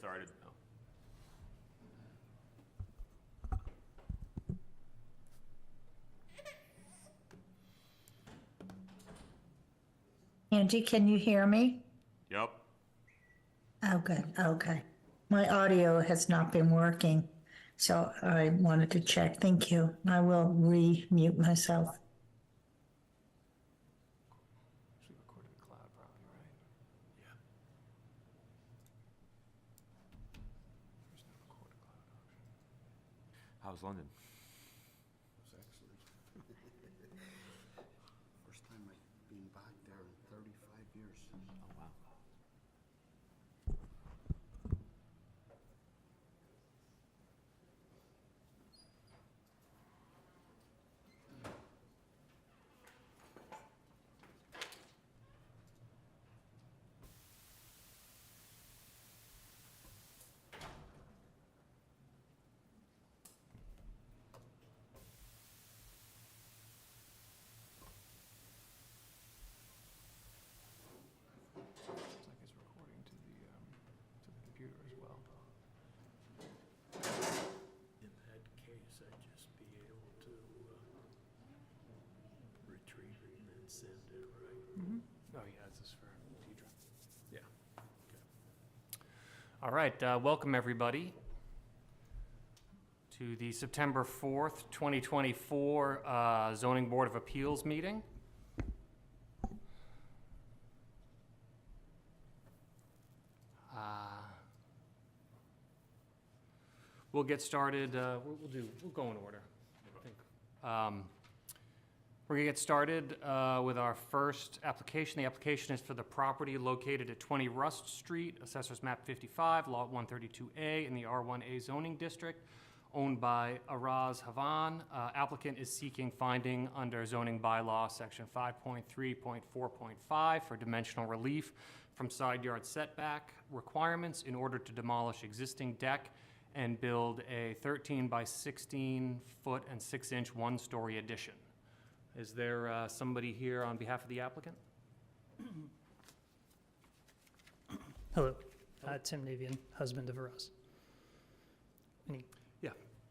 started. Andy, can you hear me? Yep. Oh, good. Okay. My audio has not been working, so I wanted to check. Thank you. I will re-mute myself. Actually recorded in cloud probably, right? Yeah. There's no record cloud option. How's London? It was excellent. First time I've been back there in 35 years. Oh, wow. Looks like it's recording to the computer as well. In that case, I'd just be able to retrieve it and then send it, right? Oh, yeah, this is for Deidre. Yeah. Okay. All right, welcome everybody to the September 4th, 2024 Zoning Board of Appeals meeting. We'll get started, we'll go in order, I think. We're gonna get started with our first application. The application is for the property located at 20 Rust Street, Assessors Map 55, Lot 132A in the R1A zoning district, owned by Araz Havan. Applicant is seeking finding under zoning bylaw section 5.3.4.5 for dimensional relief from side yard setback requirements in order to demolish existing deck and build a 13 by 16 foot and 6-inch one-story addition. Is there somebody here on behalf of the applicant? Hello, Tim Navian, husband of Araz.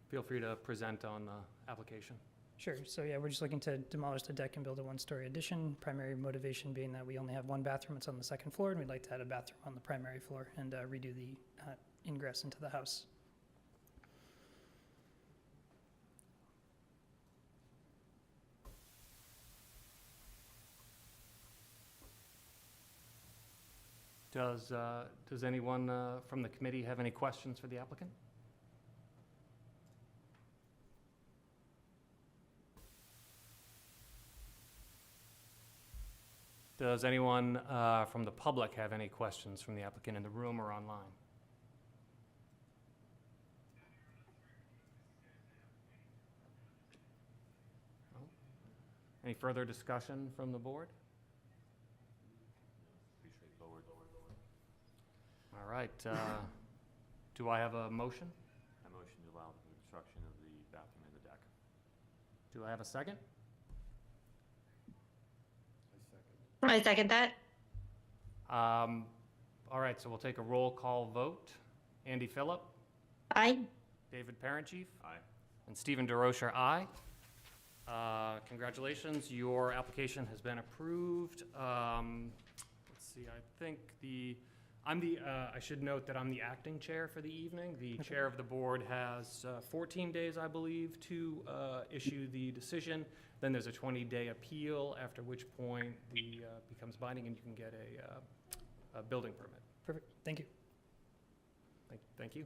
Feel free to present on the application. Sure, so yeah, we're just looking to demolish the deck and build a one-story addition. Primary motivation being that we only have one bathroom, it's on the second floor, and we'd like to add a bathroom on the primary floor and redo the ingress into the house. Does anyone from the committee have any questions for the applicant? Does anyone from the public have any questions from the applicant in the room or online? No? Any further discussion from the board? Pretty straightforward. All right. Do I have a motion? I motion to allow the construction of the bathroom and the deck. Do I have a second? I second. I second that. All right, so we'll take a roll call vote. Andy Phillip, Aye. David Parentchief, Aye. and Stephen DeRocher, aye. Congratulations, your application has been approved. Let's see, I think I should note that I'm the acting chair for the evening. The chair of the board has 14 days, I believe, to issue the decision. Then there's a 20-day appeal, after which point the becomes binding and you can get a building permit. Perfect, thank you. Thank you.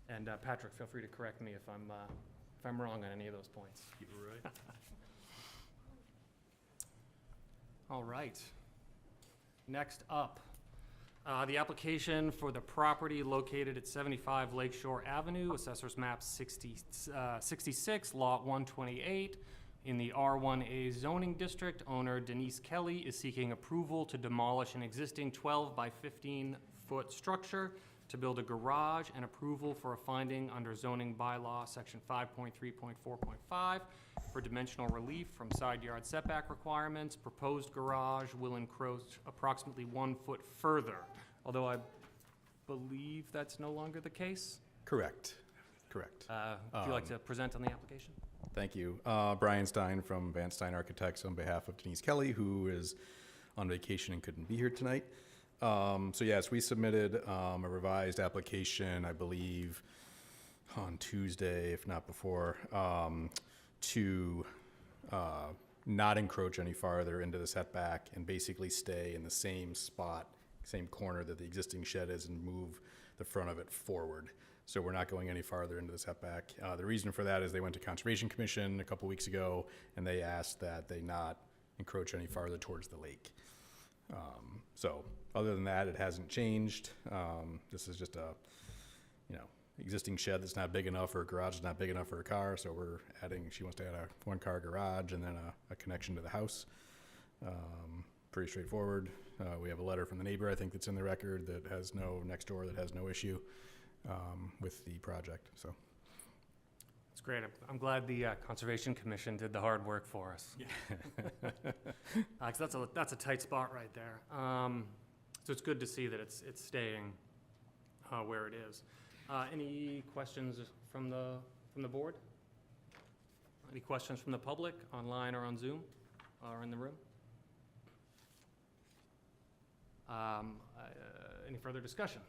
And Patrick, feel free to correct me if I'm wrong on any of those points. You're right. All right. Next up, the application for the property located at 75 Lakeshore Avenue, Assessors Map 66, Lot 128, in the R1A zoning district. Owner Denise Kelly is seeking approval to demolish an existing 12 by 15 foot structure to build a garage, and approval for a finding under zoning bylaw section 5.3.4.5 for dimensional relief from side yard setback requirements. Proposed garage will encroach approximately 1 foot further. Although I believe that's no longer the case. Correct. Correct. Would you like to present on the application? Thank you. Brian Stein from Van Stein Architects on behalf of Denise Kelly, who is on vacation and couldn't be here tonight. So yes, we submitted a revised application, I believe, on Tuesday, if not before, to not encroach any farther into the setback and basically stay in the same spot, same corner that the existing shed is, and move the front of it forward. So we're not going any farther into the setback. The reason for that is they went to Conservation Commission a couple weeks ago, and they asked that they not encroach any farther towards the lake. So other than that, it hasn't changed. This is just a, existing shed that's not big enough, or a garage is not big enough for a car, so we're adding, she wants to add a one-car garage and then a connection to the house. Pretty straightforward. We have a letter from the neighbor, I think, that's in the record that has next door that has no issue with the project, so. That's great. I'm glad the Conservation Commission did the hard work for us. Yeah. 'Cause that's a tight spot right there. So it's good to see that it's staying where it is. Any questions from the board? Any questions from the public, online or on Zoom, or in the room? Any further discussion?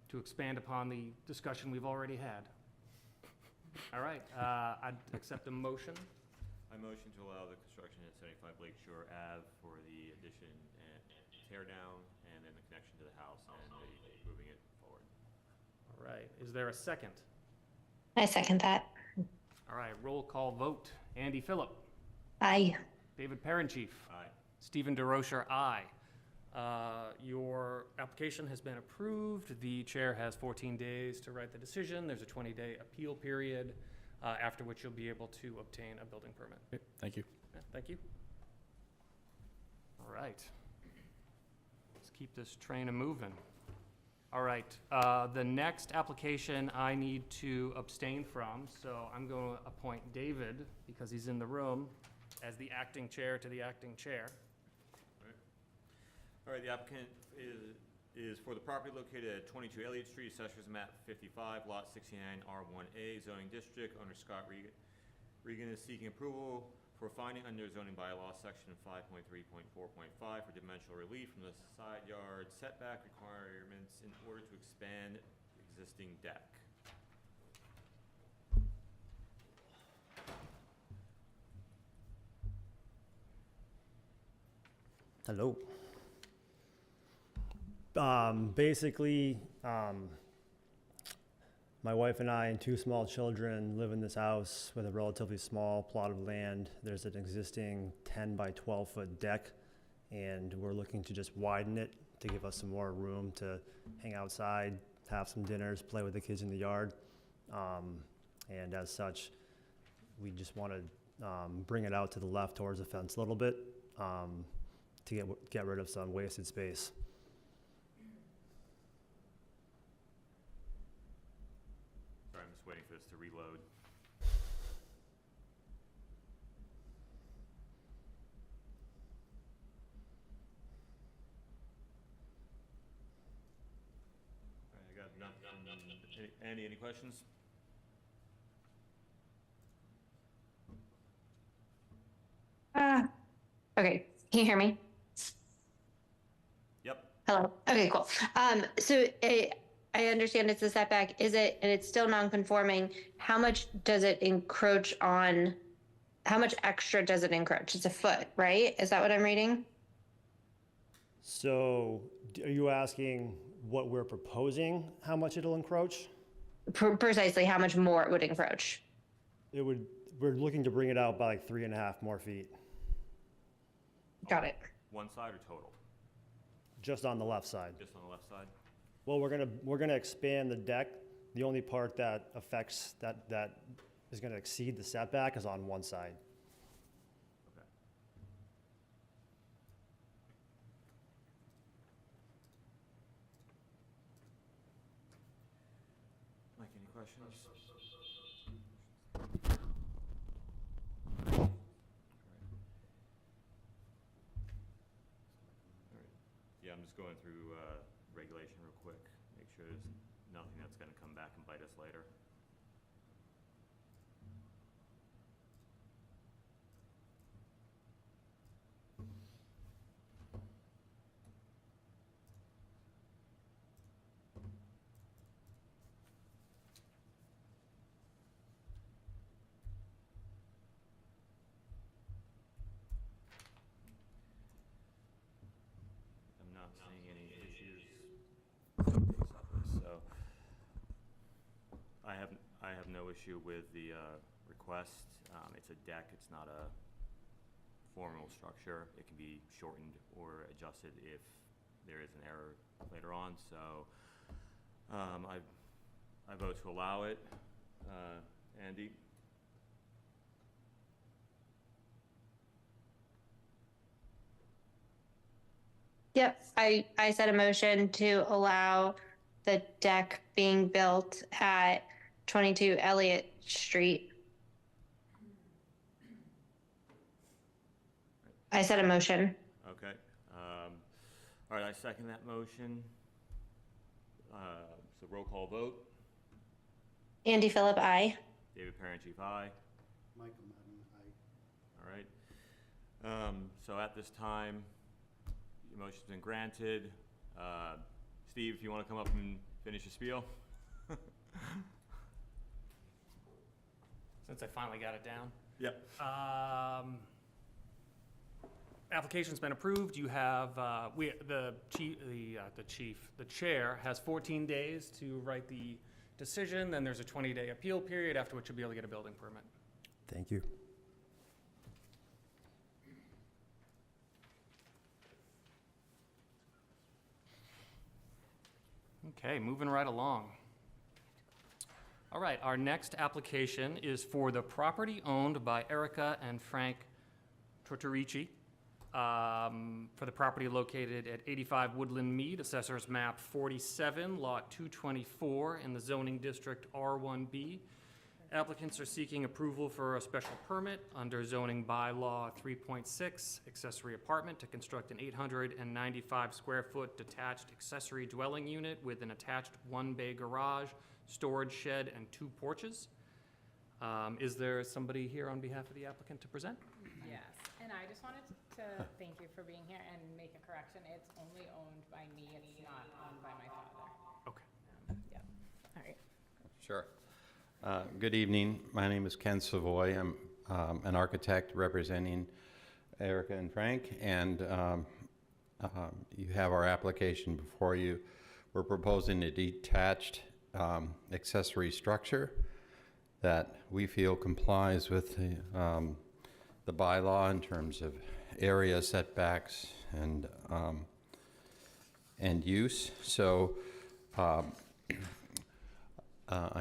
To expand upon the discussion we've already had. All right, I'd accept a motion. I motion to allow the construction at 75 Lakeshore Ave for the addition and tear down, and then the connection to the house and moving it forward. All right, is there a second? I second that. All right, roll call vote. Andy Phillip, Aye. David Perrenchief, Aye. Stephen DeRocher, aye. Your application has been approved. The chair has 14 days to write the decision. There's a 20-day appeal period, after which you'll be able to obtain a building permit. Okay, thank you. Yeah, thank you. All right. Let's keep this train a-moving. All right, the next application I need to abstain from, so I'm going to appoint David, because he's in the room, as the acting chair to the acting chair. All right, the applicant is for the property located at 22 Elliott Street, Assessor's Map 55, Lot 69, R1A, zoning district. Owner Scott Regan is seeking approval for finding under zoning bylaw section 5.3.4.5 for dimensional relief from the side yard setback requirements in order to expand existing deck. Hello. Basically, my wife and I and two small children live in this house with a relatively small plot of land. There's an existing 10 by 12 foot deck, and we're looking to just widen it to give us some more room to hang outside, have some dinners, play with the kids in the yard. And as such, we just want to bring it out to the left towards the fence a little bit to get rid of some wasted space. Sorry, I'm just waiting for this to reload. All right, I got nothing. Andy, any questions? Okay, can you hear me? Yep. Hello. Okay, cool. So I understand it's a setback. Is it, and it's still non-conforming, how much does it encroach on, how much extra does it encroach? It's a foot, right? Is that what I'm reading? So are you asking what we're proposing, how much it'll encroach? Precisely how much more it would encroach? We're looking to bring it out by like 3.5 more feet, Got it. One side or total? just on the left side. Just on the left side? Well, we're gonna expand the deck. The only part that affects, that is gonna exceed the setback is on one side. Okay. Mike, any questions? Yeah, Yeah, I'm just going through regulation real quick, make sure there's nothing that's gonna come back and bite us later. I'm not seeing any issues. So, I have no issue with the request. It's a deck, it's not a formal structure. It can be shortened or adjusted if there is an error later on, so I vote to allow it. Andy? Yep, I set a motion to allow the deck being built at 22 Elliott Street. I set a motion. Okay. All right, I second that motion. So roll call vote. Andy Phillip, aye. David Parent, chief, aye. Michael Madden, aye. All right. So at this time, your motion's been granted. Steve, if you want to come up and finish your spiel? Since I finally got it down. Yep. Application's been approved. You have, the chair has 14 days to write the decision, then there's a 20-day appeal period, after which you'll be able to get a building permit. Thank you. Okay, moving right along. All right, our next application is for the property owned by Erica and Frank Tortorici, for the property located at 85 Woodland Mead, Assessor's Map 47, Lot 224, in the zoning district R1B. Applicants are seeking approval for a special permit under zoning bylaw 3.6, accessory apartment, to construct an 895 square foot detached accessory dwelling unit with an attached one-bay garage, storage shed, and 2 porches. Is there somebody here on behalf of the applicant to present? Yes, and I just wanted to thank you for being here and make a correction. It's only owned by me, it's not owned by my father. Okay. Yep, all right. Sure. Good evening. My name is Ken Savoy. I'm an architect representing Erica and Frank, and you have our application before you. We're proposing a detached accessory structure that we feel complies with the bylaw in terms of area setbacks and use. So I'm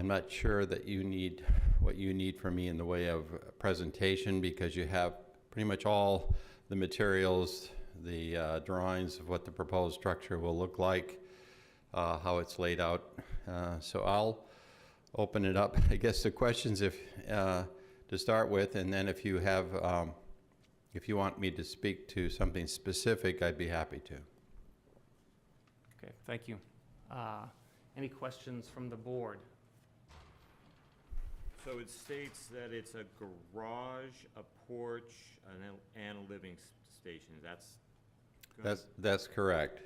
not sure that you need what you need from me in the way of presentation, because you have pretty much all the materials, the drawings of what the proposed structure will look like, how it's laid out. So I'll open it up, I guess, to questions if to start with, and then if you have, if you want me to speak to something specific, I'd be happy to. Okay, thank you. Any questions from the board? So it states that it's a garage, a porch, and a living station. That's correct.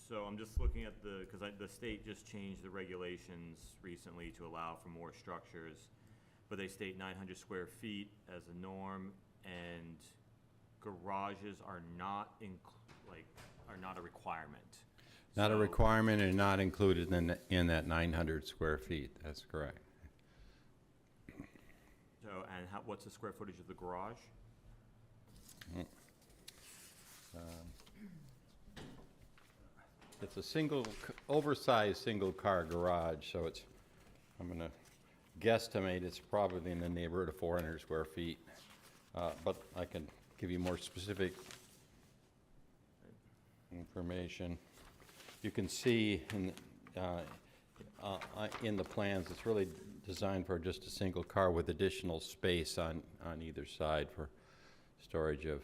So I'm just looking at because the state just changed the regulations recently to allow for more structures, but they state 900 square feet as a norm, and garages are not a requirement. Not a So- requirement and not included in that 900 square feet. That's correct. So, and what's the square footage of the garage? It's a oversized single-car garage, so I'm going to guesstimate it's probably in the neighborhood of 400 square feet. But I can give you more specific information. You can see in the plans, it's really designed for just a single car with additional space on either side for storage of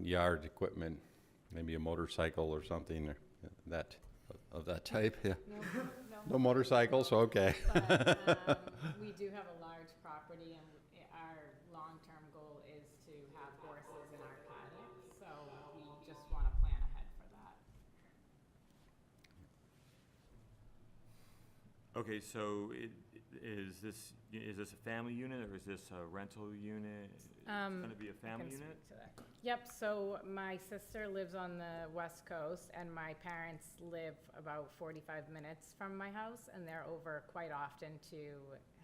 yard equipment, maybe a motorcycle or something or that, of that type, yeah. No motorcycles, okay. But we do have a large property, and our long-term goal is to have horses in our paddock, so we just want to plan ahead for that. Okay, so is this a family unit or is this a rental unit? It's gonna be a I family can unit? speak to that. Yep, so my sister lives on the west coast, and my parents live about 45 minutes from my house, and they're over quite often to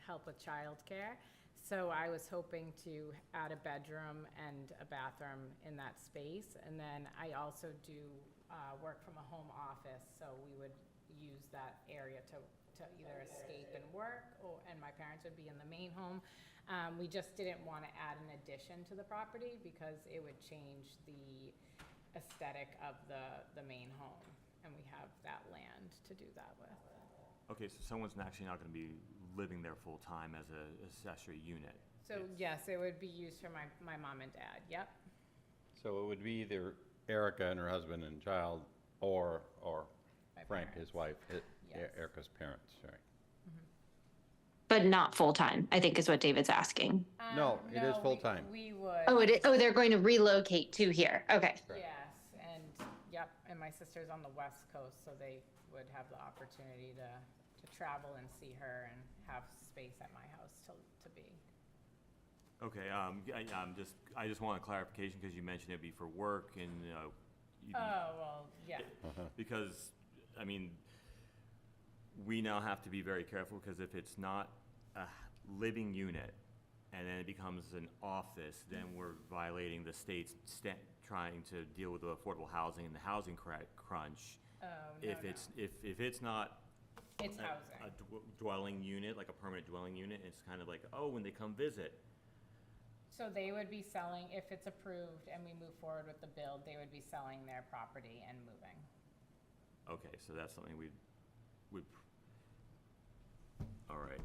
help with childcare. So I was hoping to add a bedroom and a bathroom in that space, and then I also do work from a home office, so we would use that area to either escape and work, and my parents would be in the main home. We just didn't want to add an addition to the property because it would change the aesthetic of the main home, and we have that land to do that with. Okay, so someone's actually not gonna be living there full-time as a accessory unit. So yes, it would be used for my mom and dad, yep. So it would be either Erica and her husband and child, or My Frank, parents. his wife, Yes. Erica's parents, sorry. But not full-time, I think is what David's asking. No, it is we- full-time. We would. Oh, they're going to relocate to here. Okay. Yes, and, yep, and my sister's on the west coast, so they would have the opportunity to travel and see her and have space at my house to be. Okay, I just want a clarification because you mentioned it'd be for work and, Oh, well, yeah, because, I mean, we now have to be very careful because if it's not a living unit and then it becomes an office, then we're violating the state's trying to deal with the affordable housing and the housing crunch. oh, no, If no. it's not It's a housing. dwelling unit, like a permanent dwelling unit, it's kind of like, oh, when they come visit. So they would be selling, if it's approved and we move forward with the build, they would be selling their property and moving. Okay, so that's something we'd, all right.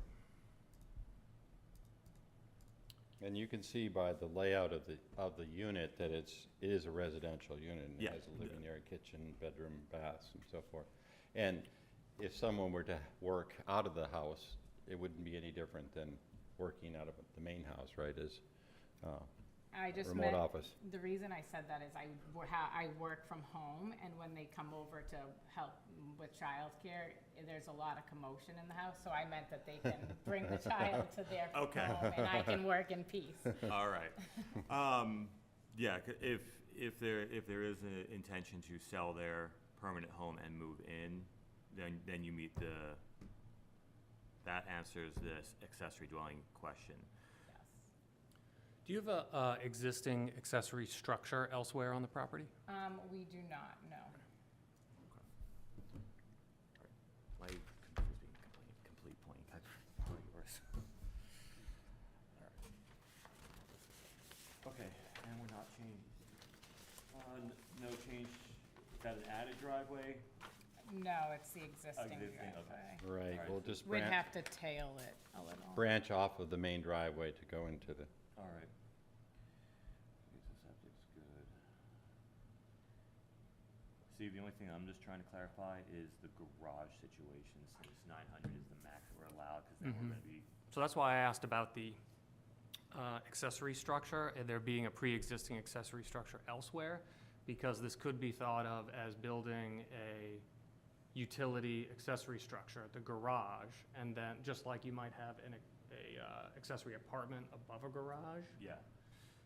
And you can see by the layout of the unit that it is a residential unit. And Yeah. it has a living area, kitchen, bedroom, baths, and so forth. And if someone were to work out of the house, it wouldn't be any different than working out of the main house, right, as I just remote meant, office. the reason I said that is I work from home, and when they come over to help with childcare, there's a lot of commotion in the house, so I meant that they can bring the child to their Okay. home and I can work in peace. All right. Yeah, if there is an intention to sell their permanent home and move in, then you meet that answers this accessory dwelling question. Yes. Do you have a existing accessory structure elsewhere on the property? We do not, no. My computer's being complete point. Yours. Okay, and we're not changed. No change, is that an added driveway? No, it's the existing Existing, okay. driveway. Right, Alright, we'll so just We'd have to tail it a little. branch off of the main driveway to go into the, All right. Okay, so septic's good. See, the only thing I'm just trying to clarify is the garage situation, since 900 is the max that we're allowed, because then we're gonna be, So that's why I asked about the accessory structure, and there being a pre-existing accessory structure elsewhere, because this could be thought of as building a utility accessory structure, the garage, and then, just like you might have an accessory apartment above a garage. yeah.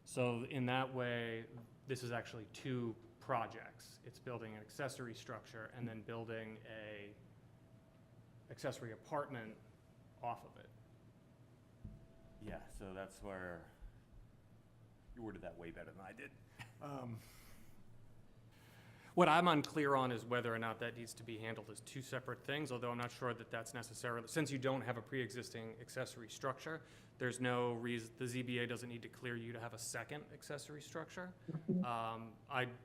So in that way, this is actually two projects. It's building an accessory structure and then building a accessory apartment off of it. Yeah, so that's where, you worded that way better than I did. What I'm unclear on is whether or not that needs to be handled as two separate things, although I'm not sure that that's necessarily, since you don't have a pre-existing accessory structure, there's no reason, the ZBA doesn't need to clear you to have a second accessory structure.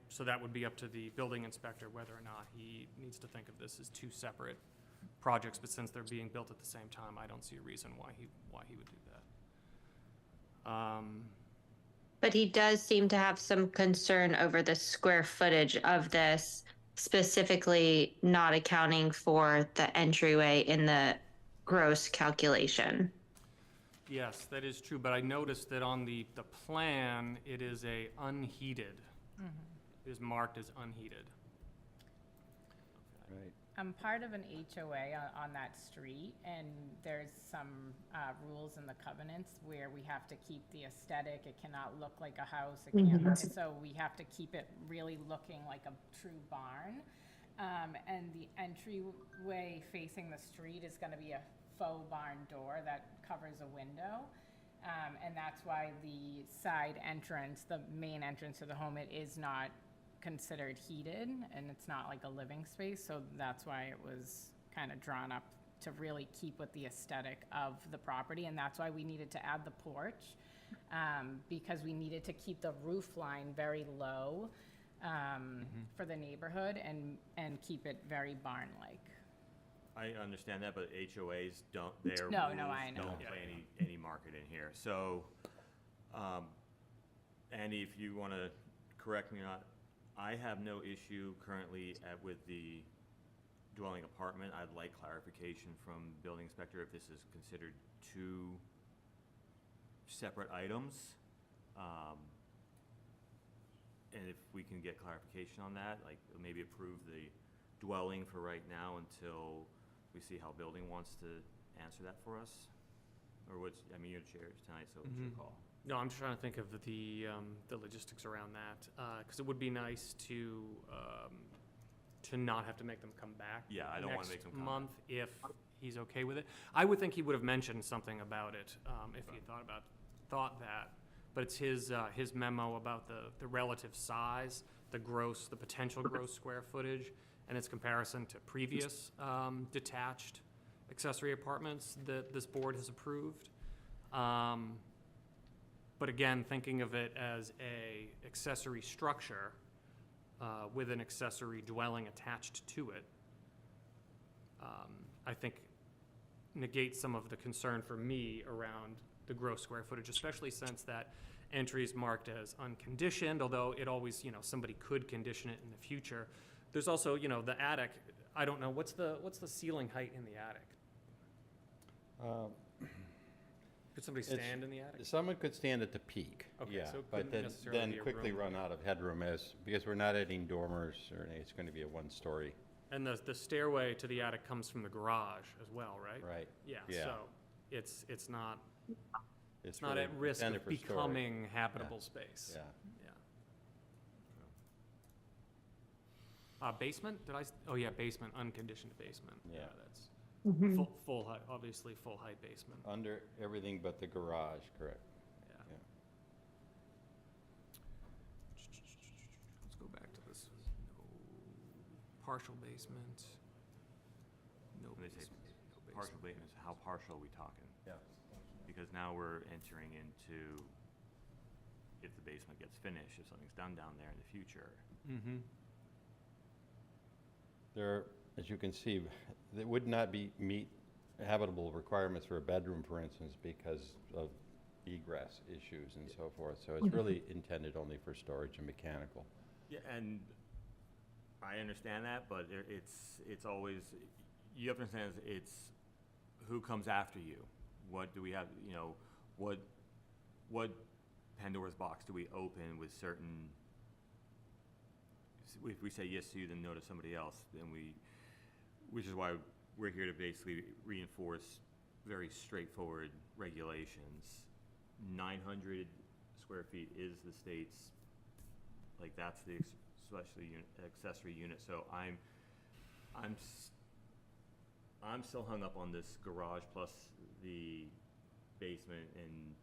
So that would be up to the building inspector whether or not he needs to think of this as two separate projects, but since they're being built at the same time, I don't see a reason why he would do that. But he does seem to have some concern over the square footage of this, specifically not accounting for the entryway in the gross calculation. Yes, that is true, but I noticed that on the plan, it is a unheated. It is marked as unheated. Right. I'm part of an HOA on that street, and there's some rules in the covenants where we have to keep the aesthetic. It cannot look like a house. It can't. So we have to keep it really looking like a true barn. And the entryway facing the street is going to be a faux barn door that covers a window. And that's why the side entrance, the main entrance to the home, it is not considered heated, and it's not like a living space, so that's why it was kind of drawn up to really keep with the aesthetic of the property, and that's why we needed to add the porch, because we needed to keep the roof line very low for the neighborhood and keep it very barn-like. I understand that, but HOAs don't, their No, rules I know. don't play any market in here. So, Andy, if you want to correct me or not, I have no issue currently with the dwelling apartment. I'd like clarification from the building inspector if this is considered two separate items. And if we can get clarification on that, like maybe approve the dwelling for right now until we see how building wants to answer that for us? Or what's, I mean, you're the chair tonight, so it's your call. No, I'm just trying to think of the logistics around that, because it would be nice to not have to make them come back. Yeah, I don't want to make them come back. next month if he's okay with it. I would think he would have mentioned something about it if he had thought that. But it's his memo about the relative size, the potential gross square footage, and its comparison to previous detached accessory apartments that this board has approved. But again, thinking of it as a accessory structure with an accessory dwelling attached to it, I think negates some of the concern for me around the gross square footage, especially since that entry is marked as unconditioned, although it always, somebody could condition it in the future. There's also, the attic. I don't know, what's the ceiling height in the attic? Could somebody stand in the attic? Someone could stand at the peak, Okay, yeah, so it but couldn't necessarily then be a quickly room. run out of headroom because we're not adding dormers or anything. It's going to be a one-story. And the stairway to the attic comes from the garage as well, right? Right. Yeah, Yeah. so it's not It's not really at risk intended of for storage. becoming habitable space. Yeah. Basement, oh yeah, basement, unconditioned basement. Yeah. That's full height, obviously full height basement. Under everything but the garage, correct? Yeah. Yeah. Let's go back to this. No partial basement. No When they say basement. No partial basement. basement, how partial are we talking? Yeah. Because now we're entering into if the basement gets finished, if something's done down there in the future. Mm-hmm. There, as you can see, there would not meet habitable requirements for a bedroom, for instance, because of egress issues and so forth. So it's really intended only for storage and mechanical. Yeah, and I understand that, but it's always, you have to understand it's who comes after you. What do we have, what Pandora's box do we open with certain, if we say yes to you, then no to somebody else, then which is why we're here to basically reinforce very straightforward regulations. 900 square feet is the state's, like that's the accessory unit, so I'm still hung up on this garage plus the basement and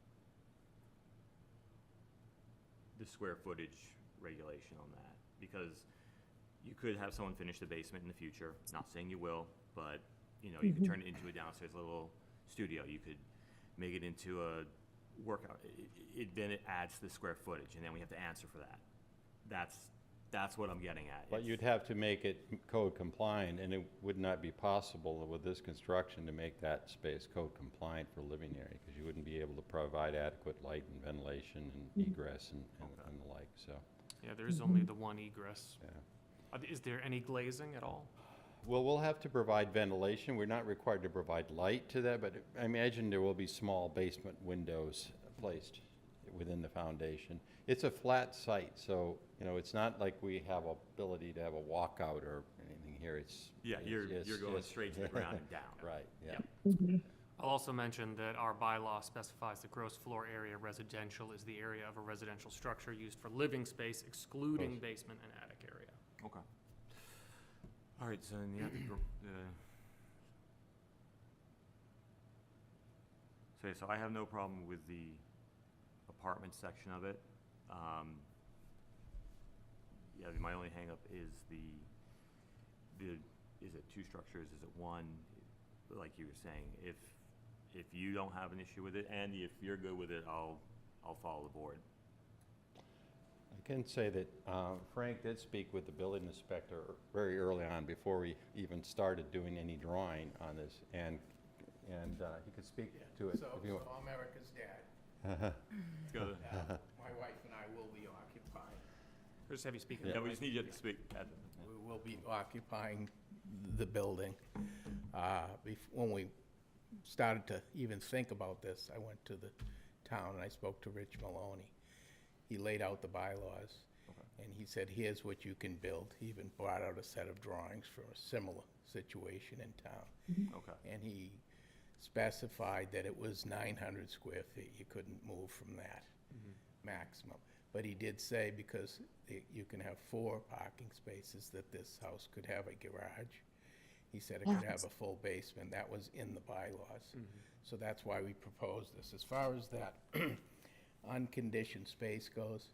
the square footage regulation on that, because you could have someone finish the basement in the future, not saying you will, but you could turn it into a downstairs little studio. You could make it into a workout. Then it adds to the square footage, and then we have to answer for that. That's That's what I'm getting at. But you'd have to make it code compliant, and it would not be possible with this construction to make that space code compliant for living area, because you wouldn't be able to provide adequate light and ventilation and egress and the like, so, Yeah, there is only the one egress. yeah. Is there any glazing at all? Well, we'll have to provide ventilation. We're not required to provide light to that, but I imagine there will be small basement windows placed within the foundation. It's a flat site, so, you know, it's not like we have ability to have a walkout or anything here. It's. Yeah, you're going it's- straight to the ground and down. Right, yeah. Yep. I'll also mention that our bylaw specifies the gross floor area residential is the area of a residential structure used for living space, excluding basement and attic area. Okay. All right, so then you have to, so I have no problem with the apartment section of it. Yeah, my only hangup is is it two structures, is it one? Like you were saying, if you don't have an issue with it, Andy, if you're good with it, I'll follow the board. I can say that Frank did speak with the building inspector very early on, before we even started doing any drawing on this, and he could speak to it. So if you want. I'm Erica's dad. Let's go. My wife and I will be occupying, Or just have you speak. Yeah, we just need you to speak. we will be occupying the building. When we started to even think about this, I went to the town and I spoke to Rich Maloney. He laid out the bylaws, and he said, here's what you can build. He even brought out a set of drawings for a similar situation in town. Okay. And he specified that it was 900 square feet. You couldn't move from that maximum. But he did say, because you can have 4 parking spaces, that this house could have a garage. He said it could have a full basement. That was in the bylaws. So that's why we proposed this. As far as that unconditioned space goes,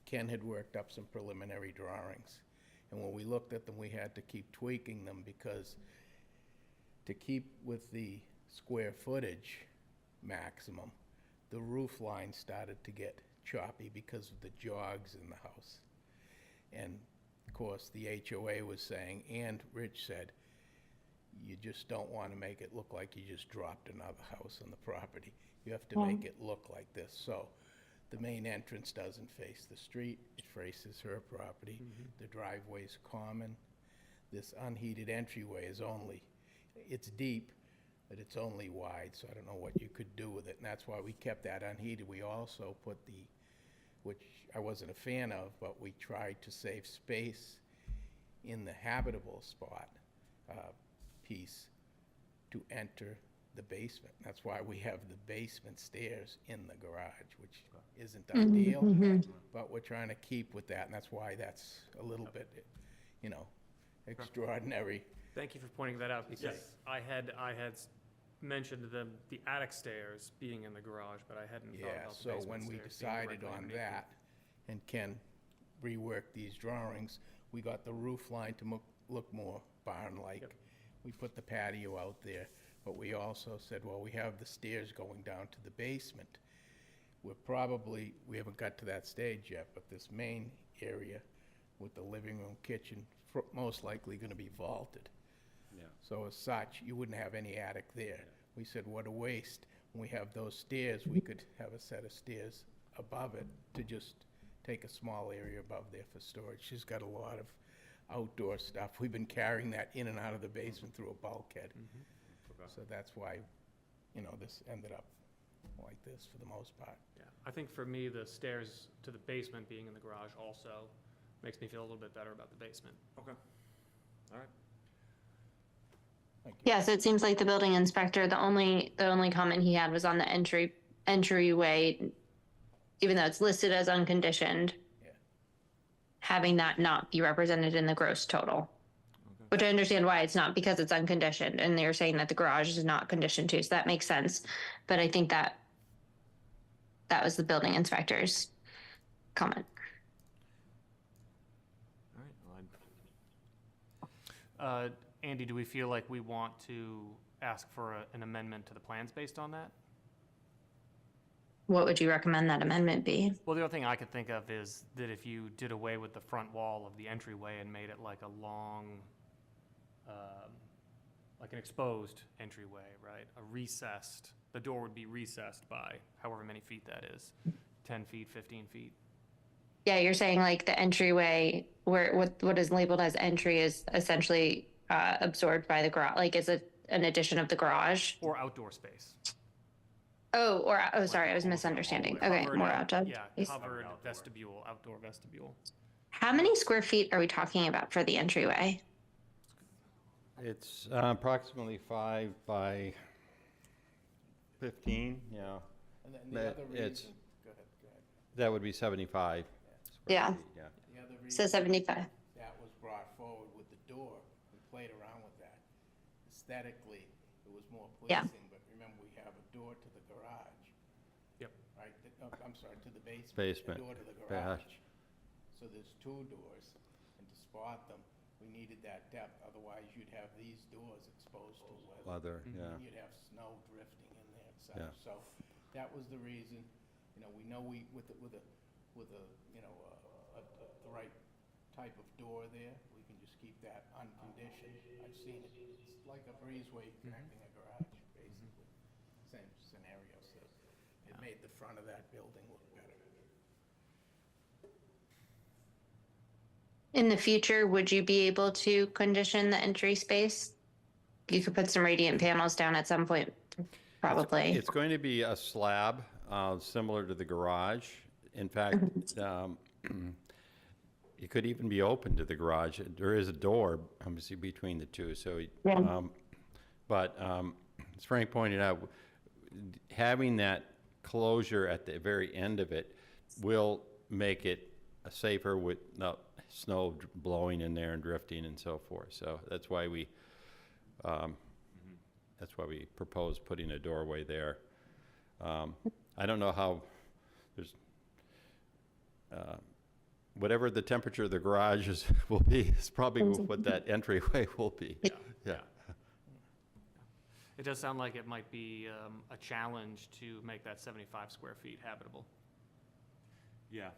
Ken had worked up some preliminary drawings. And when we looked at them, we had to keep tweaking them, because to keep with the square footage maximum, the roof line started to get choppy because of the jogs in the house. And of course, the HOA was saying, and Rich said, you just don't want to make it look like you just dropped another house on the property. You have to make it look like this. So the main entrance doesn't face the street, it faces her property. The driveway's common. This unheated entryway is it's deep, but it's only wide, so I don't know what you could do with it. And that's why we kept that unheated. We also put which I wasn't a fan of, but we tried to save space in the habitable spot piece to enter the basement. That's why we have the basement stairs in the garage, which isn't ideal, but we're trying to keep with that, and that's why that's a little bit, extraordinary. Thank you for pointing that out, because Yes. I had mentioned the attic stairs being in the garage, but I hadn't thought Yeah, about the so basement when we stairs being decided directly on underneath that, and Ken reworked these drawings, we got the roof line to look more barn-like. Yep. We put the patio out there, but we also said, well, we have the stairs going down to the basement. We haven't got to that stage yet, but this main area with the living room, kitchen, most likely gonna be vaulted. Yeah. So as such, you wouldn't have any attic there. We said, what a waste. When we have those stairs, we could have a set of stairs above it to just take a small area above there for storage. She's got a lot of outdoor stuff. We've been carrying that in and out of the basement through a bulkhead. So that's why, this ended up like this for the most part. Yeah, I think for me, the stairs to the basement being in the garage also makes me feel a little bit better about the basement. Okay. All right. Thank you. Yeah, so it seems like the building inspector, the only comment he had was on the entryway, even though it's listed as unconditioned, Yeah. having that not be represented in the gross total. Which I understand why it's not, because it's unconditioned, and they're saying that the garage is not conditioned too, so that makes sense. But I think that was the building inspector's comment. All right. Well, Andy, do we feel like we want to ask for an amendment to the plans based on that? what would you recommend that amendment be? Well, the other thing I could think of is that if you did away with the front wall of the entryway and made it like a long, like an exposed entryway, right? The door would be recessed by however many feet that is, 10 feet, 15 feet. Yeah, you're saying like the entryway where what is labeled as entry is essentially absorbed by the garage, like is it an addition of the garage? Or outdoor space. Oh, sorry, I was misunderstanding. Okay, Covered more out- outdoor. Yeah, space. covered vestibule, outdoor vestibule. How many square feet are we talking about for the entryway? It's approximately 5 by 15, yeah. And then the But other it's- reason, go ahead. That would be 75 square Yeah. feet, yeah. The other So reason 75. that was brought forward with the door, we played around with that. Aesthetically, it was more Yeah. pleasing, but remember, we have a door to the garage. Yep. Right, I'm sorry, to the basement. Basement. A door to the Garage. garage. So there's 2 doors, and to spot them, we needed that depth, otherwise you'd have these doors exposed to weather. Leather, yeah. And you'd have snow drifting in there, et Yeah. cetera. So that was the reason, we know with a, the right type of door there, we can just keep that unconditioned. I've seen it, it's like a breezeway connecting a garage, basically. Same scenario, so it made the front of that building look better. In the future, would you be able to condition the entry space? You could put some radiant panels down at some point, probably. It's going to be a slab, similar to the garage. In fact, it could even be open to the garage. There is a door, obviously, between the two, so, Yeah. but as Frank pointed out, having that closure at the very end of it will make it safer with snow blowing in there and drifting and so forth. So that's why we propose putting a doorway there. I don't know how there's whatever the temperature of the garage will be is probably what that entryway will be. Yeah. It does sound like it might be a challenge to make that 75 square feet habitable. Yeah.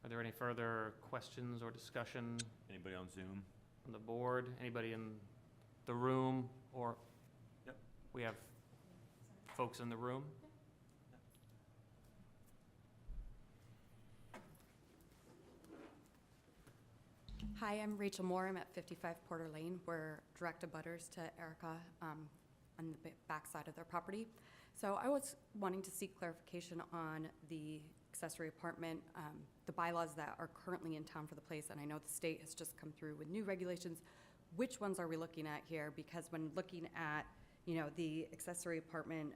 Are there any further questions or discussion Anybody on Zoom? from the board? Anybody in the room? Or Yep. we have folks in the room? Hi, I'm Rachel Moore. I'm at 55 Porter Lane. We're direct abutters to Erica on the back side of their property. So I was wanting to seek clarification on the accessory apartment, the bylaws that are currently in town for the place, and I know the state has just come through with new regulations. Which ones are we looking at here? Because when looking at, the accessory apartment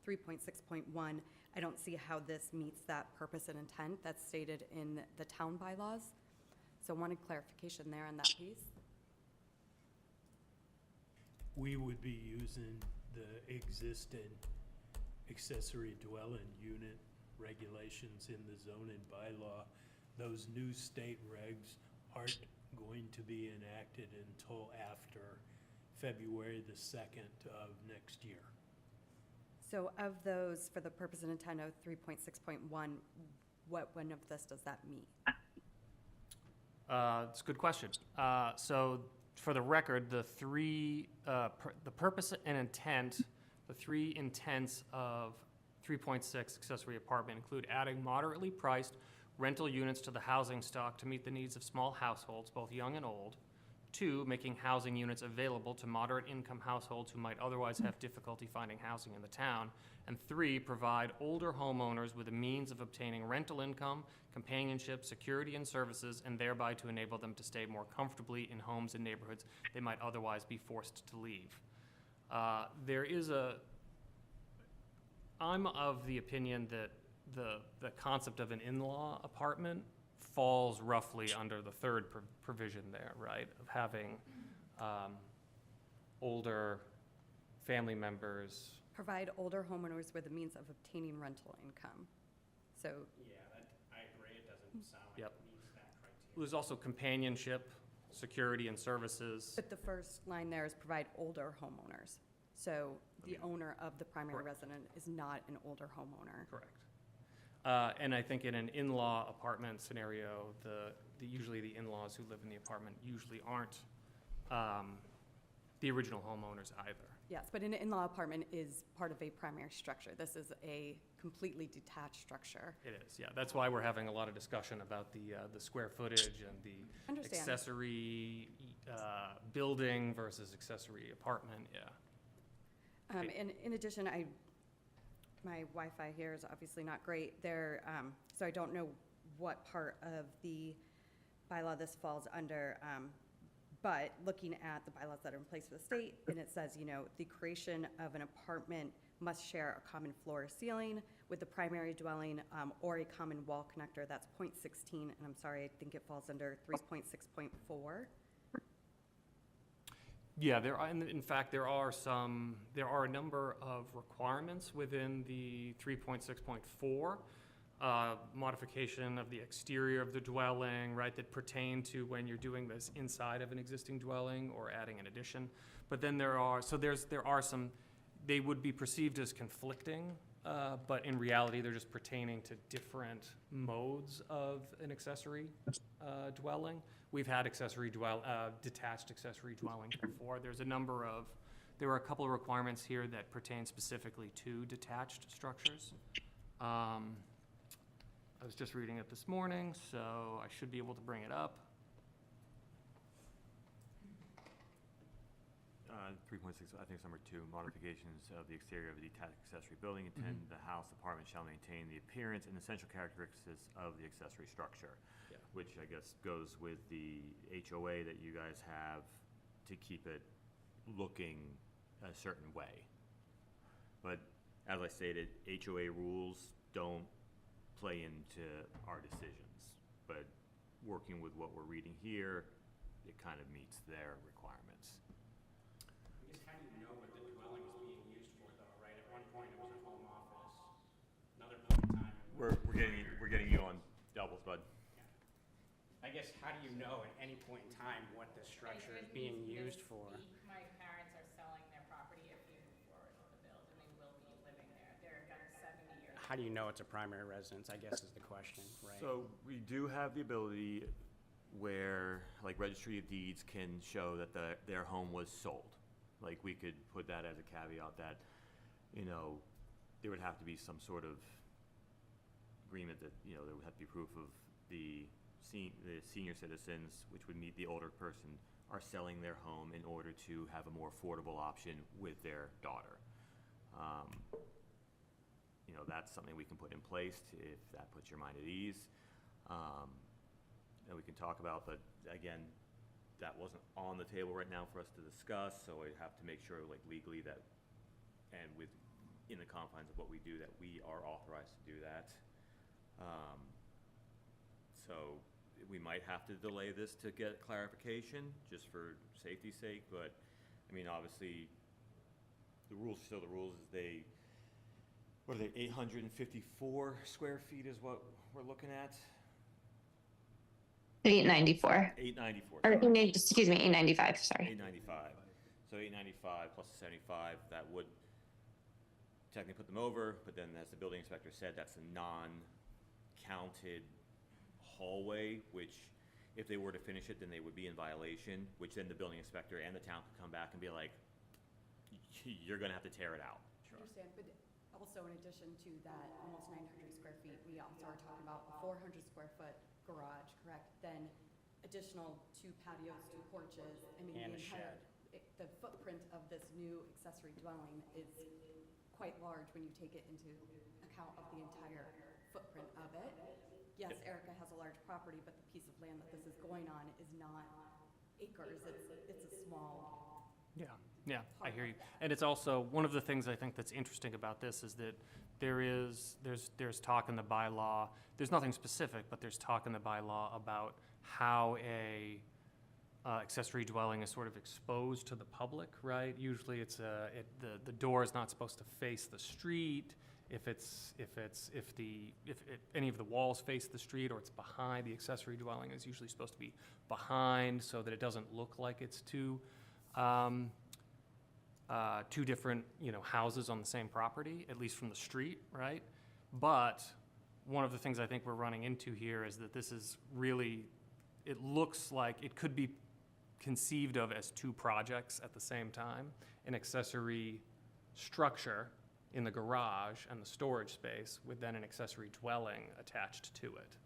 3.6.1, I don't see how this meets that purpose and intent that's stated in the town bylaws. So wanted clarification there on that piece. We would be using the existing accessory dwelling unit regulations in the zoning bylaw. Those new state regs aren't going to be enacted until after February the 2nd of next year. So of those, for the purpose and intent of 3.6.1, what one of this does that meet? It's a good question. So for the record, the purpose and intent, the 3 intents of 3.6 accessory apartment include adding moderately priced rental units to the housing stock to meet the needs of small households, both young and old. 2, making housing units available to moderate income households who might otherwise have difficulty finding housing in the town. And 3, provide older homeowners with a means of obtaining rental income, companionship, security, and services, and thereby to enable them to stay more comfortably in homes and neighborhoods they might otherwise be forced to leave. I'm of the opinion that the concept of an in-law apartment falls roughly under the third provision there, right? Of having older family members. Provide older homeowners with a means of obtaining rental income. So Yeah, I agree. It doesn't sound like it meets that criteria. There's also companionship security and services. But the first line there is provide older homeowners. So the owner of the primary Correct. resident is not an older homeowner. Correct. And I think in an in-law apartment scenario, usually the in-laws who live in the apartment usually aren't the original homeowners either. Yes, but an in-law apartment is part of a primary structure. This is a completely detached structure. It is, yeah. That's why we're having a lot of discussion about the square footage and the Understand. accessory building versus accessory apartment, yeah. And in addition, my Wi-Fi here is obviously not great. So I don't know what part of the bylaw this falls under, but looking at the bylaws that are in place for the state, and it says, the creation of an apartment must share a common floor or ceiling with the primary dwelling or a common wall connector. That's .16, and I'm sorry, I think it falls under 3.6.4. Yeah, in fact, there are a number of requirements within the 3.6.4 modification of the exterior of the dwelling, right, that pertain to when you're doing this inside of an existing dwelling or adding an addition. But then there are some, they would be perceived as conflicting, but in reality, they're just pertaining to different modes of an accessory dwelling. We've had detached accessory dwellings before. There were a couple of requirements here that pertain specifically to detached structures. I was just reading it this morning, so I should be able to bring it up. 3.6, I think it's number 2, modifications of the exterior of a detached accessory building intend the house apartment shall maintain the appearance and essential characteristics of the accessory structure. Yeah. Which I guess goes with the HOA that you guys have to keep it looking a certain way. But as I stated, HOA rules don't play into our decisions. But working with what we're reading here, it kind of meets their requirements. I guess how do you know what the dwelling is being used for though, right? At one point it was a home office, another point in time. We're getting you on doubles, bud. I guess how do you know at any point in time what the structure is being used for? My parents are selling their property if we move forward with the build, and they will be living there. They're got 70 years. How do you know it's a primary residence, I guess is the question, right? So we do have the ability where, like, Registry of Deeds can show that their home was sold. Like, we could put that as a caveat that, there would have to be some sort of agreement that, there would have to be proof of the senior citizens, which would meet the older person, are selling their home in order to have a more affordable option with their daughter. That's something we can put in place if that puts your mind at ease. That we can talk about, but again, that wasn't on the table right now for us to discuss, so I have to make sure, like, legally that, and in the confines of what we do, that we are authorized to do that. So we might have to delay this to get clarification, just for safety's sake, but, obviously, the rules are still the rules. What are they, 854 square feet is what we're looking at? 894. 894. Or, sorry. excuse me, 895, sorry. 895. So 895 plus the 75, that would technically put them over, but then as the building inspector said, that's a non-counted hallway, which if they were to finish it, then they would be in violation, which then the building inspector and the town could come back and be like, you're gonna have to tear it out. I understand, but also in addition to that almost 900 square feet, we also are talking about a 400 square foot garage, correct? Then additional 2 patios, 2 porches. And a shed. The footprint of this new accessory dwelling is quite large when you take it into account of the entire footprint of it. Yes, Erica has a large property, but the piece of land that this is going on is not acres, it's a small. Yeah, I hear you. And it's also, one of the things I think that's interesting about this is that there's talk in the bylaw, there's nothing specific, but there's talk in the bylaw about how a accessory dwelling is sort of exposed to the public, right? Usually it's the door is not supposed to face the street. if any of the walls face the street or it's behind, the accessory dwelling is usually supposed to be behind so that it doesn't look like it's two different, houses on the same property, at least from the street, right? But one of the things I think we're running into here is that this is really, it looks like it could be conceived of as two projects at the same time, an accessory structure in the garage and the storage space with then an accessory dwelling attached to it.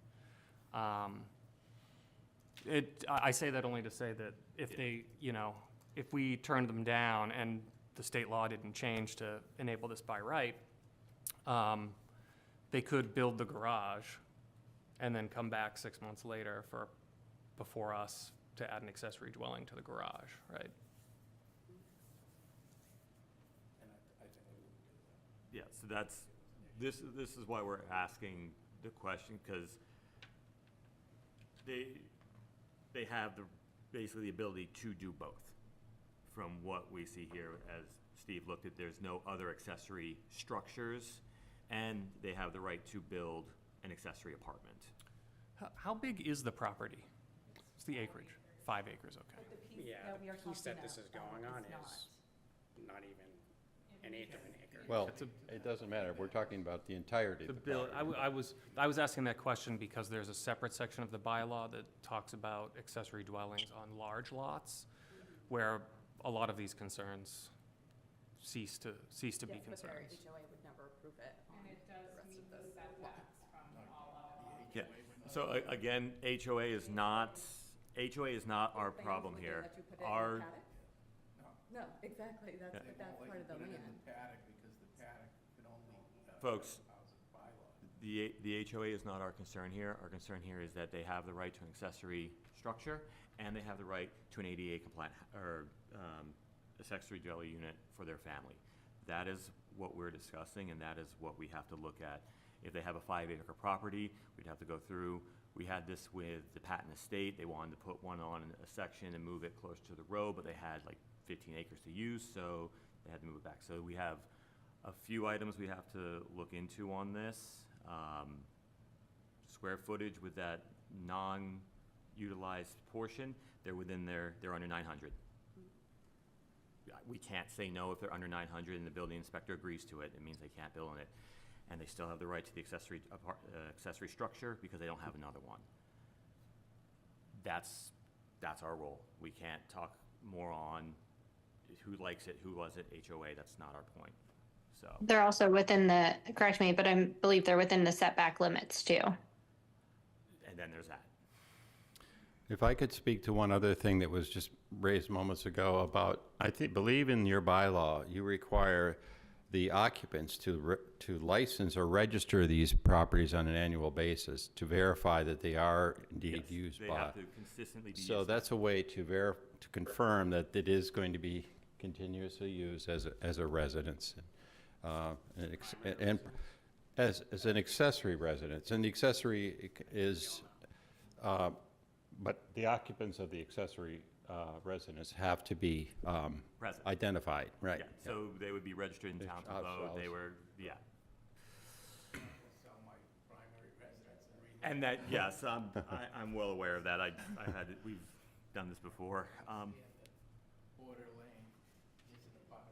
I say that only to say that if they, if we turned them down and the state law didn't change to enable this by right, they could build the garage and then come back 6 months later before us to add an accessory dwelling to the garage, right? Yeah, so this is why we're asking the question, because they have basically the ability to do both. From what we see here, as Steve looked at, there's no other accessory structures, and they have the right to build an accessory apartment. How big is the property? It's the acreage. 5 acres, okay. Yeah, the piece that this is going on is not even an eighth of an acre. Well, it doesn't matter. We're talking about the entirety of the bill, property. I was asking that question because there's a separate section of the bylaw that talks about accessory dwellings on large lots, where a lot of these concerns cease to be concerns. HOA would never approve it. And it does meet the setbacks from all of Yeah, so again, HOA is not our problem here. Our, No, exactly, that's part of the land. folks, the HOA is not our concern here. Our concern here is that they have the right to an accessory structure, and they have the right to an ADA compliant, or accessory dwelling unit for their family. That is what we're discussing, and that is what we have to look at. If they have a 5-acre property, we'd have to go through. We had this with the Patton Estate. They wanted to put one on a section and move it closer to the road, but they had like 15 acres to use, so they had to move it back. So we have a few items we have to look into on this. Square footage with that non-utilized portion, they're under 900. We can't say no if they're under 900 and the building inspector agrees to it. It means they can't build on it. And they still have the right to the accessory structure because they don't have another one. That's our role. We can't talk more on who likes it, who was it, HOA. That's not our point. So They're also within correct me, but I believe they're within the setback limits too. And then there's that. If I could speak to one other thing that was just raised moments ago about, believe in your bylaw, you require the occupants to license or register these properties on an annual basis to verify that they are indeed used by. They have to consistently be So used. that's a way to confirm that it is going to be continuously used as a residence, and as an accessory residence. And the accessory is, but the occupants of the accessory residents have to be Present. identified, right? Yeah. So they would be registered in town to vote. They were, yeah. And that, yes, I'm well aware of that. We've done this before. Border Lane isn't a part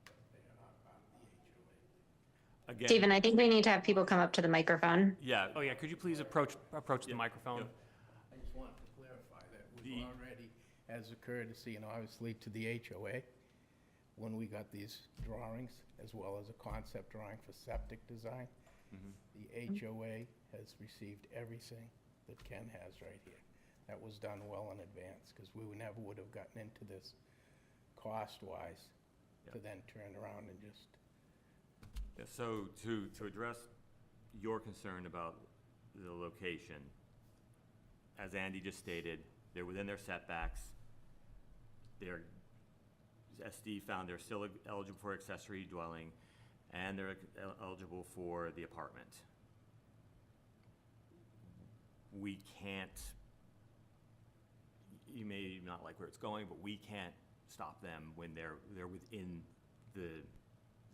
but they are not part of the HOA. Again, Stephen, I think we need to have people come up to the microphone. yeah. Oh, yeah, could you please approach the microphone? I just wanted to clarify that we've already, as a courtesy and obviously to the HOA, when we got these drawings, as well as a concept drawing for septic design, the HOA has received everything that Ken has right here. That was done well in advance, because we never would have gotten into this cost-wise to then turn around and just. Yeah, so to address your concern about the location, as Andy just stated, they're within their setbacks. They're, as Steve found, they're still eligible for accessory dwelling, and they're eligible for the apartment. We can't, you may not like where it's going, but we can't stop them when they're within the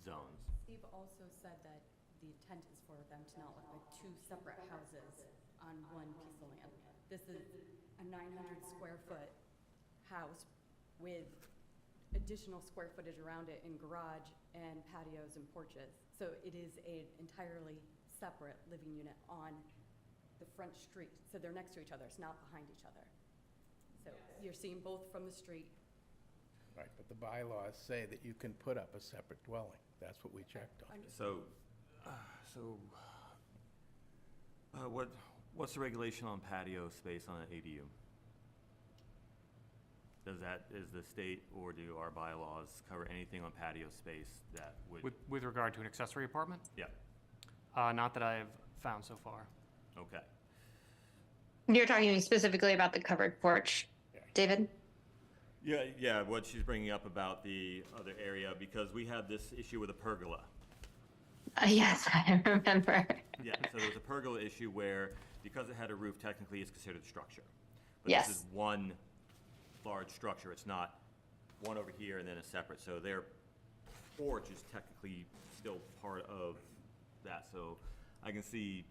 zones. Steve also said that the intent is for them to not look like two separate houses on one piece of land. This is a 900 square foot house with additional square footage around it in garage and patios and porches. So it is an entirely separate living unit on the front street. So they're next to each other, it's not behind each other. So you're seeing both from the street. Right, but the bylaws say that you can put up a separate dwelling. That's what we checked on. What's the regulation on patio space on an ADU? Is the state or do our bylaws cover anything on patio space that would? With regard to an accessory apartment? Yeah, Not that I have found so far. okay. You're talking specifically about the covered porch, David? Yeah, what she's bringing up about the other area, because we had this issue with a pergola. Yes, I remember. Yeah, so there was a pergola issue where, because it had a roof, technically it's considered a structure. But Yes. this is one large structure, it's not one over here and then a separate, so their porch is technically still part of that, so I can see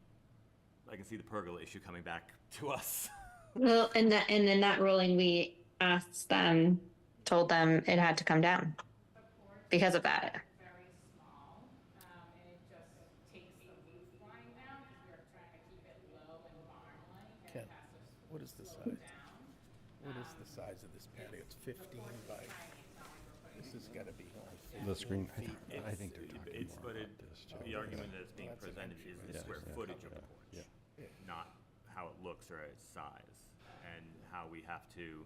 the pergola issue coming back to us. Well, and in that ruling, we asked them, told them it had to come down because of that. Very small, and it just takes the roof line down, because we are trying to keep it low and barn-like, and Ken, it has to what is the slope size? down. What is the size of this patio? It's 15 by, this has got to be only 15 The screen, feet. I think they're talking It's, more but about this too. the argument that's being Well, that's an presented is the Yeah, square yeah, footage of the yeah, porch, not how it looks or its size, and how we have to,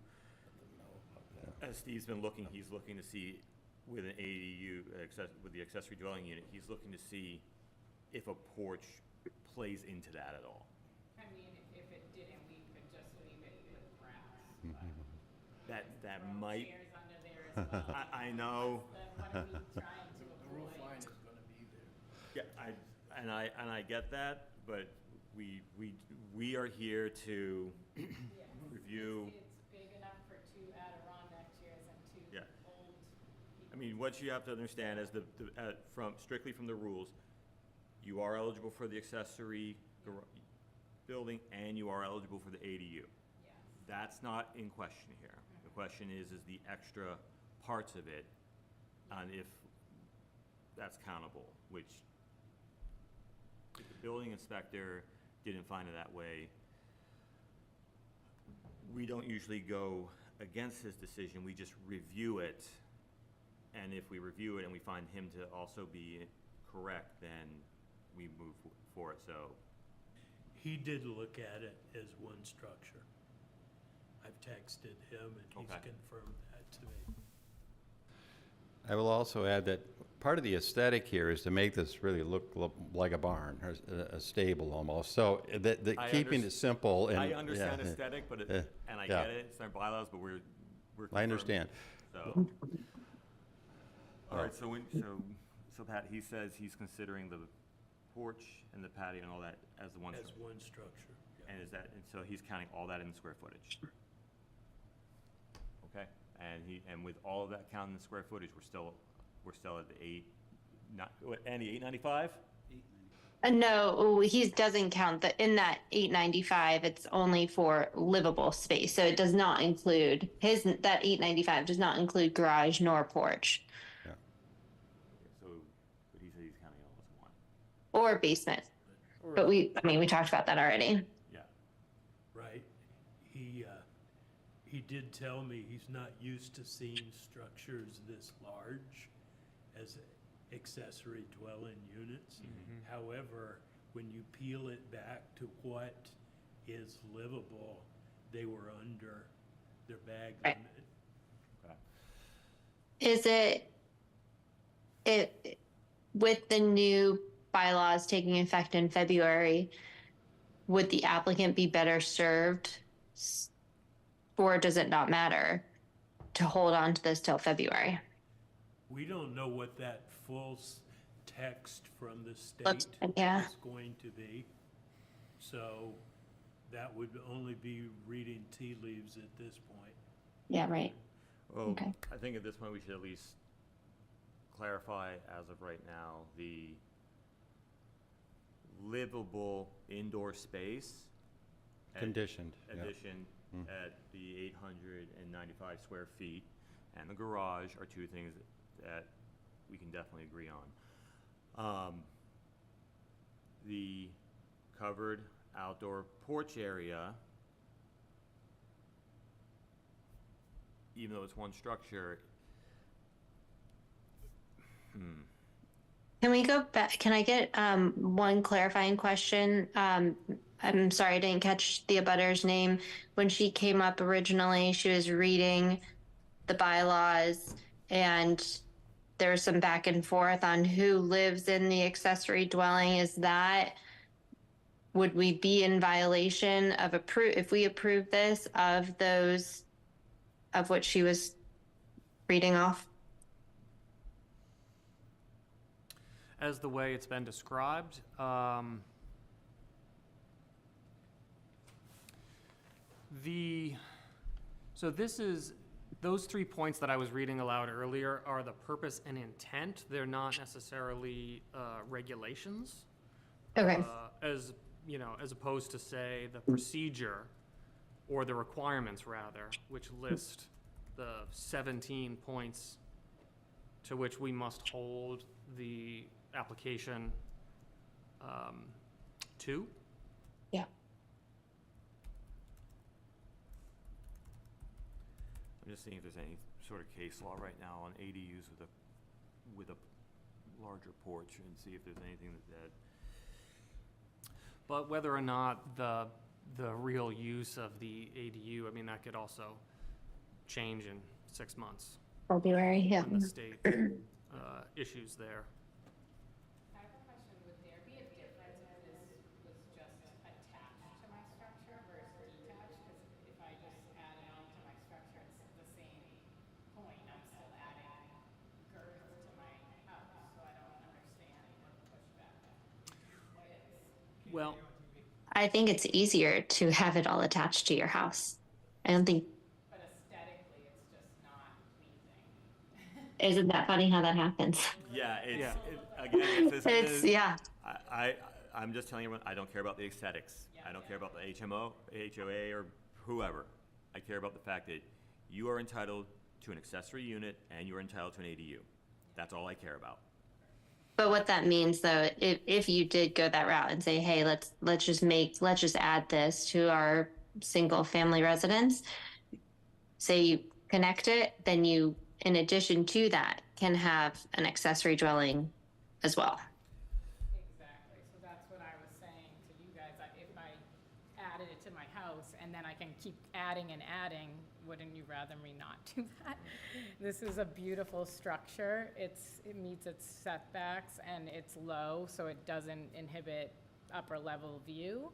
as Steve's been looking, he's looking to see with an ADU, with the accessory dwelling unit, he's looking to see if a porch plays into that at all. I mean, if it didn't, we could just leave it with grass. That might, Chairs under there as well. I know, Then what are we trying to avoid? is going to be there. yeah, and I get that, but we are here to review. It's big enough for two Adirondack chairs and two Yeah. old I mean, what you have to understand is strictly from the rules, you are eligible for the accessory building and you are eligible for the ADU. Yes. That's not in question here. The question is the extra parts of it, and if that's countable, which if the building inspector didn't find it that way, we don't usually go against his decision, we just review it. And if we review it and we find him to also be correct, then we move for it, so. He did look at it as one structure. I've texted him and he's Okay. confirmed that to me. I will also add that part of the aesthetic here is to make this really look like a barn, or a stable almost. So keeping it simple and. I understand yeah, aesthetic, but and I yeah. get it, it's our bylaws, but we're I confirming, understand. So. All right, so Pat, he says he's considering the porch and the patio and all that as the one. As one structure. Yeah. And so he's counting all that in the square footage. Okay, and with all of that counting the square footage, we're still at the Andy, 895? No, he doesn't count in that 895. It's only for livable space, so it does not include that 895 does not include garage nor porch So, but he said he's counting all as one. or basement. But we talked about that already. Yeah. Right. He did tell me he's not used to seeing structures this large as accessory dwelling units. However, when you peel it back to what is livable, they were under their bag Right. limit. Is it with the new bylaws taking effect in February, would the applicant be better served, or does it not matter to hold on to this till February? We don't know what that full text from the Let's- state yeah. is going to be. So that would only be reading tea leaves at this point. Yeah, right. Well, Okay. I think at this point we should at least clarify as of right now, the livable indoor space Conditioned, yeah. addition at the 895 square feet and the garage are two things that we can definitely agree on. The covered outdoor porch area, even though it's one structure, Can we go back? Can I get one clarifying question? I'm sorry, I didn't catch the abutter's name. When she came up originally, she was reading the bylaws and there was some back and forth on who lives in the accessory dwelling. Is that, would we be in violation of if we approve this, of those, of what she was reading off? As the way it's been described, so this is, those 3 points that I was reading aloud earlier are the purpose and intent. They're not necessarily regulations. Okay. As, you know, as opposed to, say, the procedure or the requirements, rather, which list the 17 points to which we must hold the application to. Yeah. I'm just seeing if there's any sort of case law right now on ADUs with a larger porch and see if there's anything that But whether or not the real use of the ADU, I mean, that could also change in 6 months February, yeah. when the state issues there. I have a question. Would there be a difference if this was just attached to my structure versus detached? Because if I just add it on to my structure, it's the same point. I'm still adding girth to my house, so I don't understand what the pushback is. Well, I think it's easier to have it all attached to your house. I don't think, But aesthetically, it's just not pleasing. isn't that funny how that happens? yeah, Yeah. Again, if this It's, is, yeah. I'm just telling everyone, I don't care about the aesthetics. I don't care about the HMO, HOA, or whoever. I care about the fact that you are entitled to an accessory unit and you are entitled to an ADU. That's all I care about. But what that means, though, if you did go that route and say, hey, let's just add this to our single family residence, say you connect it, then you, in addition to that, can have an accessory dwelling as well. Exactly. So that's what I was saying to you guys. If I added it to my house and then I can keep adding and adding, wouldn't you rather me not do that? This is a beautiful structure. It meets its setbacks and it's low, so it doesn't inhibit upper level view.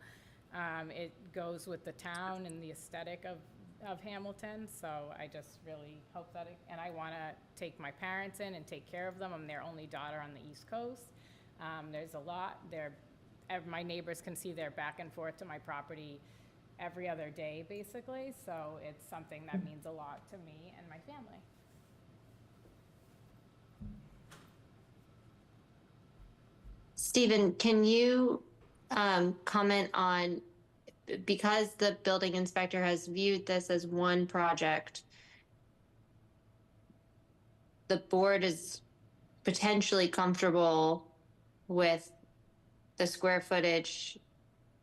It goes with the town and the aesthetic of Hamilton, so I just really hope that and I want to take my parents in and take care of them. I'm their only daughter on the East Coast. There's a lot there. My neighbors can see their back and forth to my property every other day, basically, so it's something that means a lot to me and my family. Stephen, can you comment on, because the building inspector has viewed this as one project, the board is potentially comfortable with the square footage,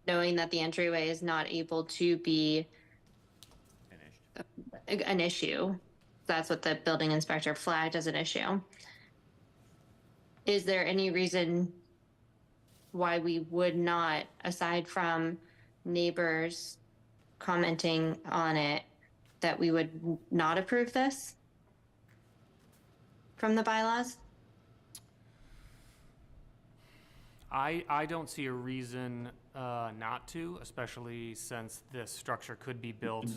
knowing that the entryway is not able to be an issue. That's what the building inspector flagged as an issue. Is there any reason why we would not, aside from neighbors commenting on it, that we would not approve this from the bylaws? I don't see a reason not to, especially since this structure could be built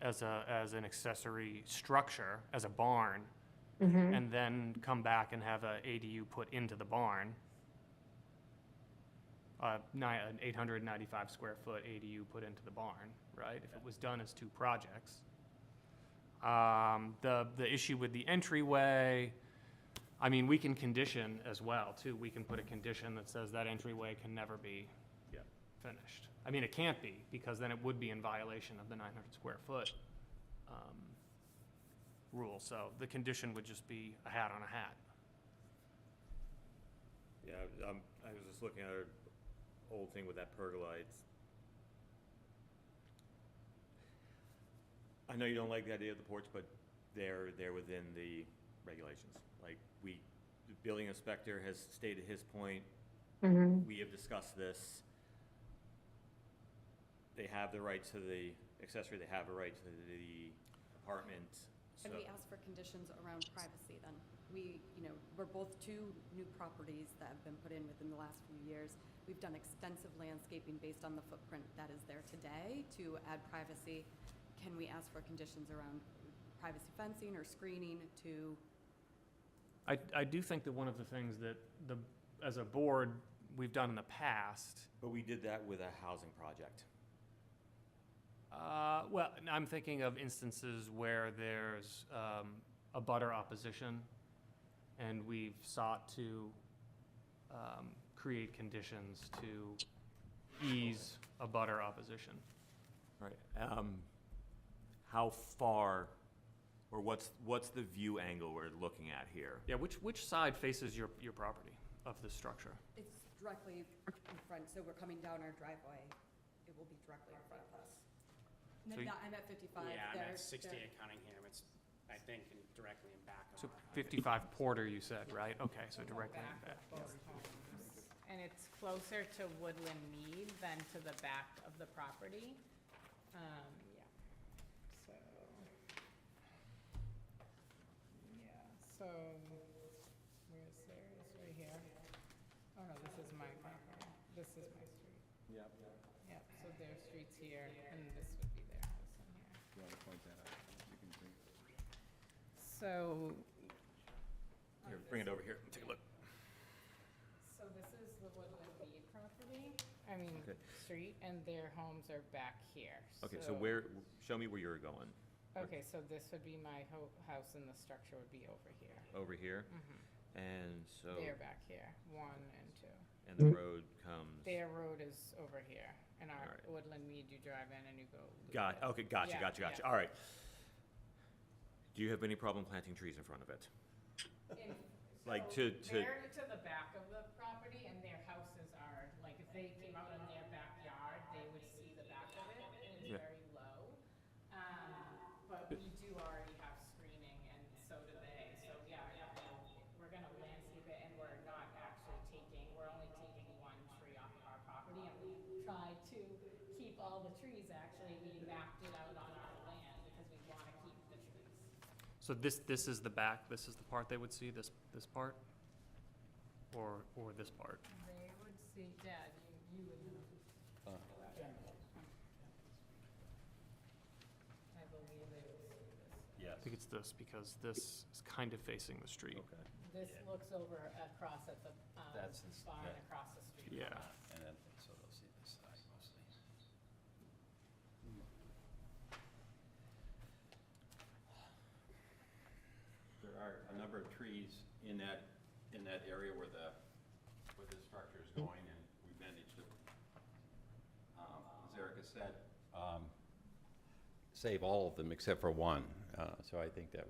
as an accessory structure, as a barn, and then come back and have a ADU put into the barn. An 895 square foot ADU put into the barn, right? If it was done as two projects. The issue with the entryway, I mean, we can condition as well, too. We can put a condition that says that entryway can never be finished. I mean, it can't be, because then it would be in violation of the 900 square foot rule. So the condition would just be a hat on a hat. Yeah, I was just looking at our old thing with that pergola. I know you don't like the idea of the porch, but they're within the regulations. Like, the building inspector has stated his point. We have discussed this. They have the right to the accessory, they have a right to the apartment, so. And we ask for conditions around privacy then. We're both two new properties that have been put in within the last few years. We've done extensive landscaping based on the footprint that is there today to add privacy. Can we ask for conditions around privacy fencing or screening to? I do think that one of the things that as a board, we've done in the past. But we did that with a housing project. Well, I'm thinking of instances where there's a butter opposition, and we've sought to create conditions to ease a butter opposition. Right. How far, or what's the view angle we're looking at here? Yeah, which side faces your property of the structure? It's directly in front, so we're coming down our driveway. It will be directly in front of us. So you- I'm at 55. Yeah, I'm They're- at 68 Cunningham. It's, I think, directly in back of So our house. 55 Porter, you said, right? Okay, so directly in Back back. of both homes. And it's closer to Woodland Mead than to the back of the property. So, so, where's theirs? Right here. Oh, no, this is my property. This is my street. Yep. Yep, so their street's here, and this would be their house in here. You want to point that out? You can bring. So. Here, bring it over here, take a look. So this is the Woodland Mead property, Okay. street, and their homes are back here. Okay, so show me where you're going. Okay, so this would be my house, and the structure would be over here. Over here? Mhm. And so. They're back here, 1 and 2. And the road comes. Their road is over here, and our Alright. Woodland Mead, you drive in and you go. Okay, gotcha. Yeah. All right. Do you have any problem planting trees in front of it? Like So to. They're to the back of the property, and their houses are, like, if they came out in their backyard, they would see the back of it, and it's Yeah. very low. But we do already have screening, and so do they, so yeah, we're gonna landscape it, and we're not actually we're only taking 1 tree off of our property, and we tried to keep all the trees, actually, we mapped it out on our land, because we wanna keep the trees. So this is the back, this is the part they would see, this part? Or this part? They would see, Dad, you would know. I believe they would see this. Yes. I think it's this, because this is kind of facing the street. Okay. This looks over across at the That's the s- barn yeah. across the street. Yeah. And then, so they'll see this side mostly. There are a number of trees in that area where the structure is going, and we managed to, as Erica said, save all of them except for one. So I think it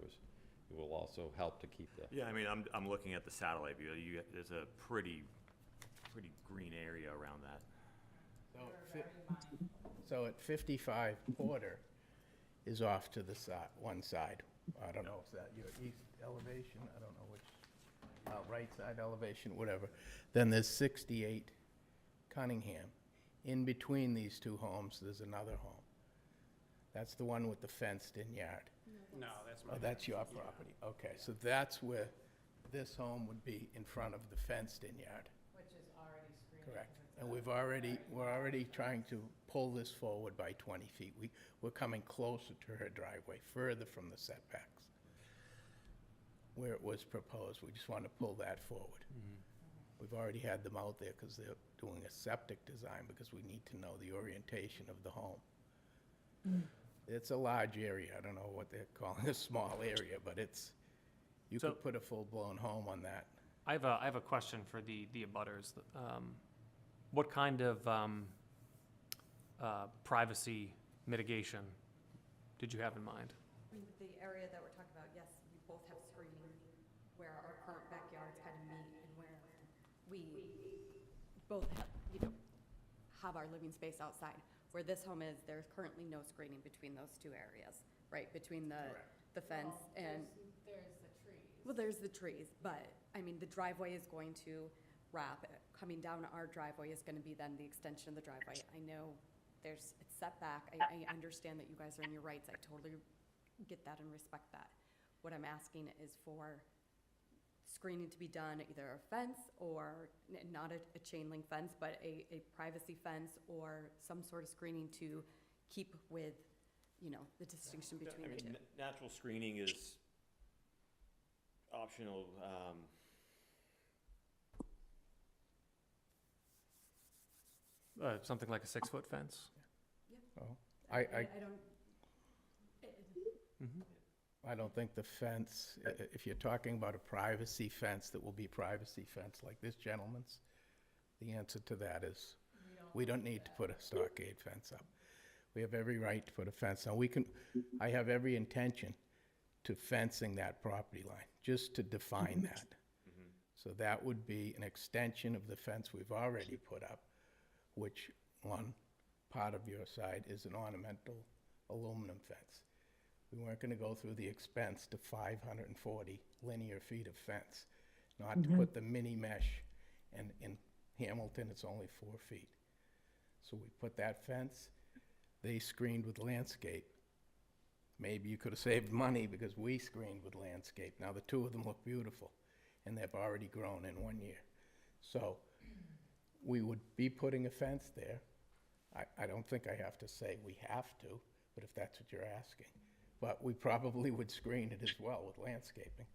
will also help to keep the. Yeah, I mean, I'm looking at the satellite view. There's a pretty green area around that. So at 55 Porter is off to the side, one side. I don't know if that your east elevation, I don't know which, right side elevation, whatever. Then there's 68 Cunningham. In between these two homes, there's another home. That's the one with the fenced-in yard. No, that's my. Oh, that's your property. Okay, so that's where this home would be, in front of the fenced-in yard. Which is already screened. Correct. And we're already trying to pull this forward by 20 feet. We're coming closer to her driveway, further from the setbacks, where it was proposed. We just want to pull that forward. We've already had them out there because they're doing a septic design, because we need to know the orientation of the home. It's a large area. I don't know what they're calling a small area, but it's You So- could put a full-blown home on that. I have a question for the abutters. What kind of privacy mitigation did you have in mind? I mean, the area that we're talking about, yes, we both have screening where our current backyards kind of meet and where we both have, have our living space outside. Where this home is, there's currently no screening between those two areas, right? Between the fence and. There's the trees. Well, there's the trees, but, I mean, the driveway is going to wrap. Coming down our driveway is gonna be then the extension of the driveway. I know it's setback. I understand that you guys are in your rights. I totally get that and respect that. What I'm asking is for screening to be done, either a fence or not a chain link fence, but a privacy fence or some sort of screening to keep with, the distinction between the two. Natural screening is optional. Something like a 6-foot fence? Oh, I don't. I don't think the fence, if you're talking about a privacy fence that will be privacy fence like this gentleman's, the answer to that is, we don't need to put a stockade fence up. We have every right to put a fence on. I have every intention to fencing that property line, just to define that. So that would be an extension of the fence we've already put up, which on part of your side is an ornamental aluminum fence. We weren't gonna go through the expense to 540 linear feet of fence, not to put the mini mesh, and in Hamilton, it's only 4 feet. So we put that fence, they screened with landscape. Maybe you could have saved money because we screened with landscape. Now, the two of them look beautiful, and they've already grown in 1 year. So we would be putting a fence there. I don't think I have to say we have to, but if that's what you're asking. But we probably would screen it as well with landscaping.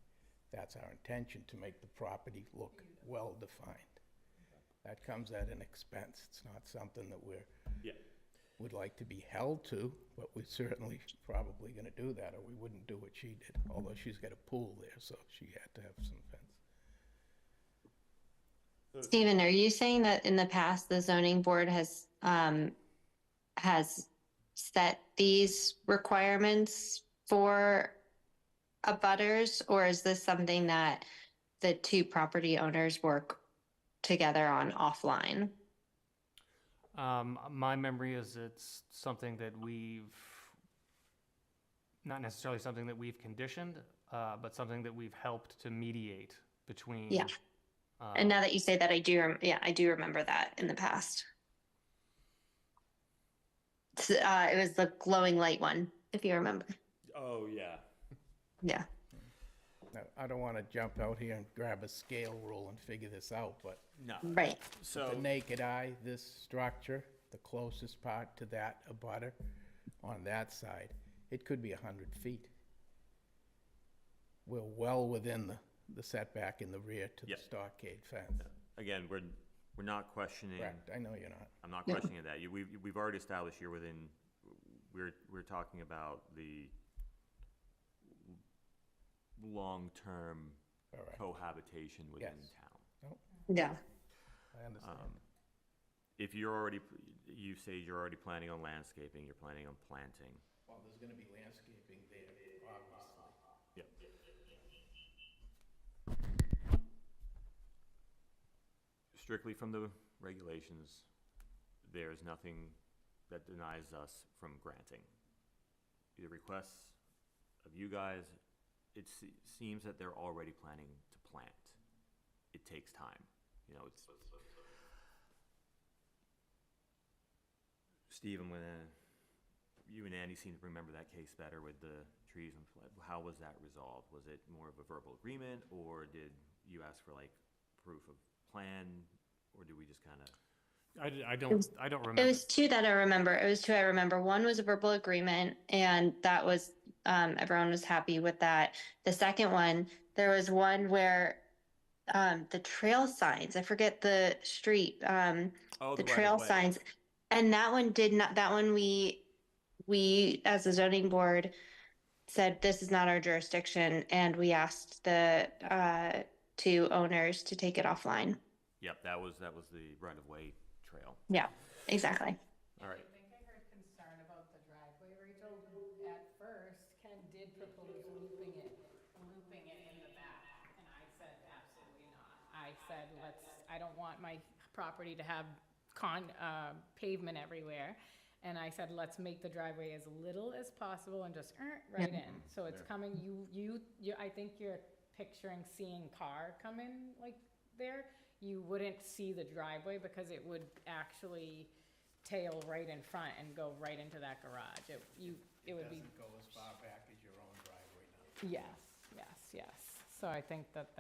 That's our intention, to make the property look well-defined. That comes at an expense. It's not something that would like to be held to, but we're certainly probably gonna do that, or we wouldn't do what she did, although she's got a pool there, so she had to have some fence. Stephen, are you saying that in the past, the zoning board has set these requirements for abutters, or is this something that the two property owners work together on offline? My memory is it's something that not necessarily something that we've conditioned, but something that we've helped to mediate between. Yeah. And now that you say that, I do remember that in the past. It was the glowing light one, if you remember. Oh, yeah. Yeah. Now, I don't wanna jump out here and grab a scale rule and figure this out, but No. Right. So. the naked eye, this structure, the closest part to that abutter on that side, it could be 100 feet. We're well within the setback in the rear to the Yep. stockade fence. Again, we're not questioning. Correct, I know you're not. I'm not questioning that. We've already established you're within, we're talking about the long-term Correct. cohabitation within Yes. town. Yeah. I understand. If you say you're already planning on landscaping, you're planning on planting. Well, there's gonna be landscaping there, obviously. Yep. Strictly from the regulations, there is nothing that denies us from granting. The requests of you guys, it seems that they're already planning to plant. It takes time, it's. Stephen, when you and Andy seem to remember that case better with the trees and how was that resolved? Was it more of a verbal agreement, or did you ask for like proof of plan, or do we just kind of? I don't remember. It was two that I remember. One was a verbal agreement, and that was, everyone was happy with that. The second one, there was one where the trail signs, I forget the street, the trail signs. And that one we as a zoning board said this is not our jurisdiction, and we asked the two owners to take it offline. Yep, that was the right-of-way trail. Yeah, exactly. All right. I think I heard concern about the driveway, Rachel. At first, Ken did propose looping it in the back, and I said absolutely not. I said, I don't want my property to have pavement everywhere. And I said, let's make the driveway as little as possible and just right in. So it's coming, I think you're picturing seeing car come in like there. You wouldn't see the driveway because it would actually tail right in front and go right into that garage. It would be. Doesn't go as far back as your own driveway now. Yes. So I think that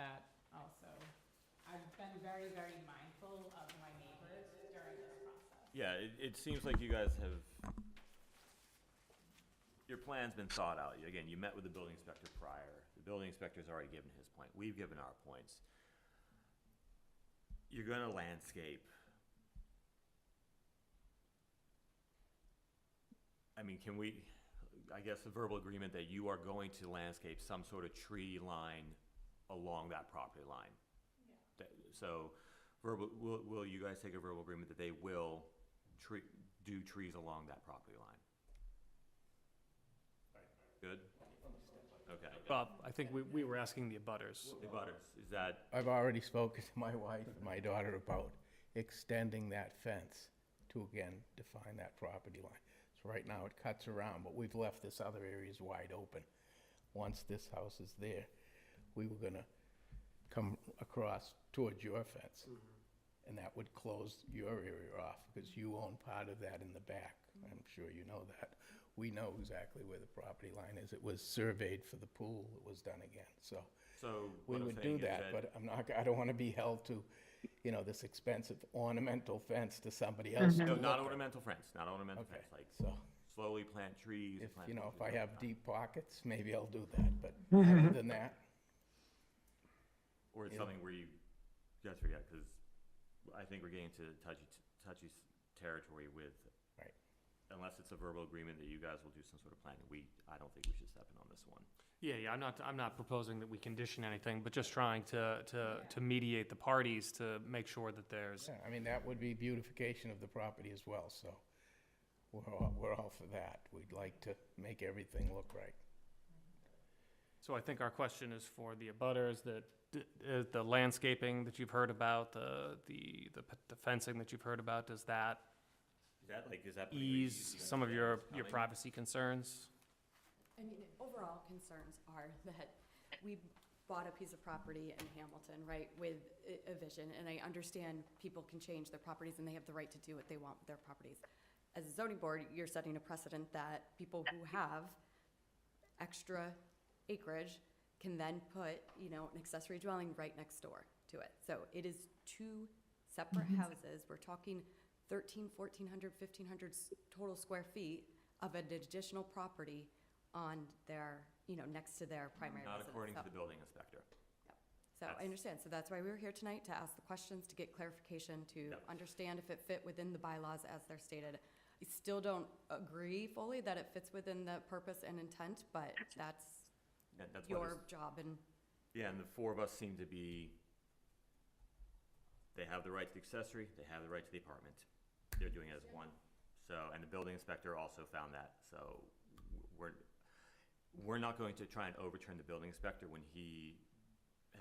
also, I've been very, very mindful of my neighbors during this process. Yeah, it seems like you guys have, your plan's been thought out. Again, you met with the building inspector prior. The building inspector's already given his point. We've given our points. You're gonna landscape. I mean, can we, I guess a verbal agreement that you are going to landscape some sort of tree line along that property line? Yeah. So, will you guys take a verbal agreement that they will do trees along that property line? Good? Okay. I think we were asking the abutters. The butters, is that, I've already spoken to my wife and my daughter about extending that fence to, again, define that property line. So right now it cuts around, but we've left this other areas wide open. Once this house is there, we were gonna come across towards your fence. And that would close your area off, because you own part of that in the back. I'm sure you know that. We know exactly where the property line is. It was surveyed for the pool, it was done again, so. We what I'm would saying do is that, but I don't wanna be held to, this expensive ornamental fence to somebody else. to no, look not at. ornamental fence, Okay, like so, slowly plant trees. if, plant if trees. I have deep pockets, maybe I'll do that, but other than that, Or it's Yeah. something where you just forget, because I think we're getting to touchy territory with. Right. Unless it's a verbal agreement that you guys will do some sort of planning, I don't think we should step in on this one. Yeah, I'm not proposing that we condition anything, but just trying to mediate the parties to make sure that there's, yeah, I mean, that would be beautification of the property as well, so we're all for that. We'd like to make everything look right. so I think our question is for the abutters, that the landscaping that you've heard about, the fencing that you've heard about, does that Is that ease some of your privacy concerns? I mean, overall concerns are that we bought a piece of property in Hamilton, right, with a vision, and I understand people can change their properties and they have the right to do what they want with their properties. As a zoning board, you're setting a precedent that people who have extra acreage can then put, an accessory dwelling right next door to it. So it is two separate houses. We're talking 1,400, 1,500 total square feet of an additional property on their, next to their primary Not residence. according to So- the building inspector. So I understand. So that's why we were here tonight, to ask the questions, to get clarification, to Yep. understand if it fit within the bylaws as they're stated. I still don't agree fully that it fits within the purpose and intent, but that's That's what your this- job, and Yeah, and the four of us seem to be, they have the right to the accessory, they have the right to the apartment. They're doing it as one. So, and the building inspector also found that, so we're not going to try and overturn the building inspector when he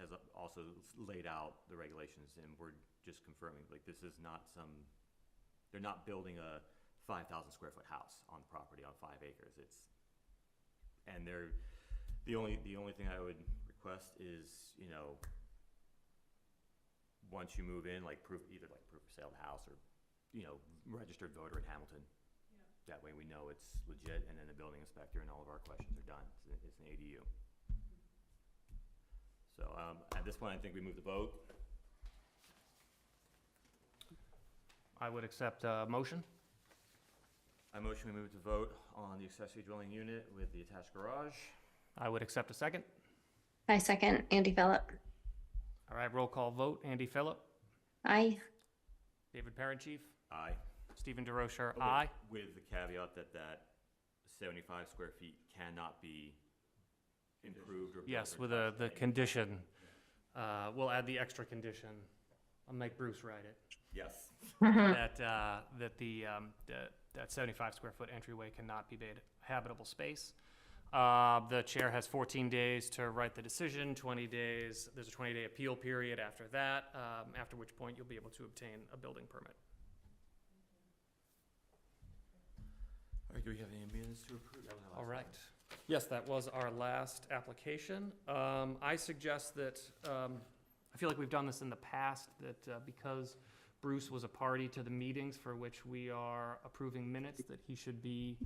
has also laid out the regulations, and we're just confirming, like, this is not they're not building a 5,000 square foot house on the property on 5 acres. And the only thing I would request is, once you move in, like either proof of sale of the house or, registered voter in Hamilton. That way we know it's legit, and then the building inspector and all of our questions are done. It's an ADU. So, at this point, I think we move the vote. I would accept a motion. I motion we move to vote on the accessory dwelling unit with the attached garage. I would accept a second. I second Andy Phillip. All right, roll call vote. Andy Phillip, Aye. David Parent-Chief, Aye. Stephen DeRocher, Okay, aye. With the caveat that 75 square feet cannot be improved or built Yes, or with touched the anything. condition. We'll add the extra condition. I'll make Bruce write it. Yes. That, that 75 square foot entryway cannot be made habitable space. The chair has 14 days to write the decision, 20 days, there's a 20-day appeal period after that, after which point you'll be able to obtain a building permit. All right, do we have any minutes to approve? That was our All last right. one. Yes, that was our last application. I suggest that, I feel like we've done this in the past, that because Bruce was a party to the meetings for which we are approving minutes, that he should be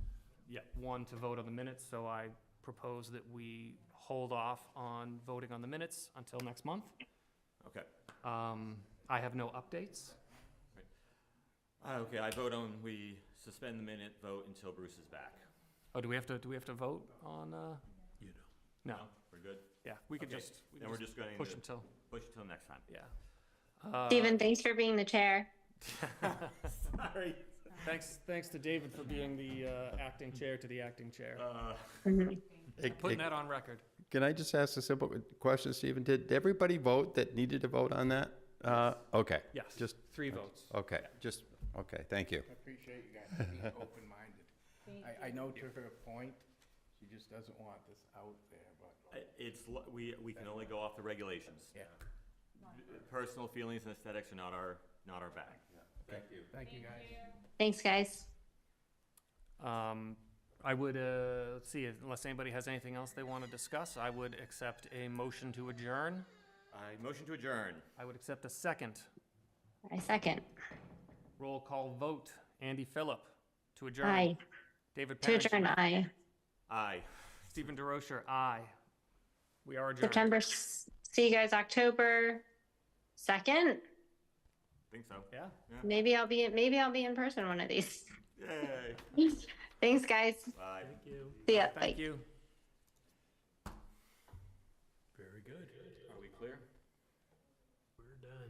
one to vote on the minutes. So I propose that we hold off on voting on the minutes until next month. Okay. I have no updates. Okay, I vote on, we suspend the minute vote until Bruce is back. Oh, do we have to vote on, You no, We're good? yeah, we could Okay, just, then we're just going push to until, push until next time. yeah. Steven, thanks for being the chair. Sorry. Thanks to David for being the acting chair to the acting chair. Hey, Putting that on record. Can I just ask a simple question, Stephen? Did everybody vote that needed to vote on that? Okay. Yes, Just, 3 votes. okay, just, okay, thank you. I appreciate you guys being open-minded. I know to her point, she just doesn't want this out there, but. We can only go off the regulations. Yeah. Personal feelings and aesthetics are not our bag. Thank you. Thank you, guys. Thanks, guys. I would, let's see, unless anybody has anything else they want to discuss, I would accept a motion to adjourn. I motion to adjourn. I would accept a second. I second. Roll call vote. Andy Phillip to adjourn. Aye. David To Parrish. adjourn, aye. Aye. Stephen DeRocher, aye. We are adjourned. See you guys October 2nd. Think so. Yeah. Maybe I'll be in person one of these. Yay. Thanks, guys. Bye. Thank you. See ya. Thank Bye. you. Very good. Are we clear? We're done.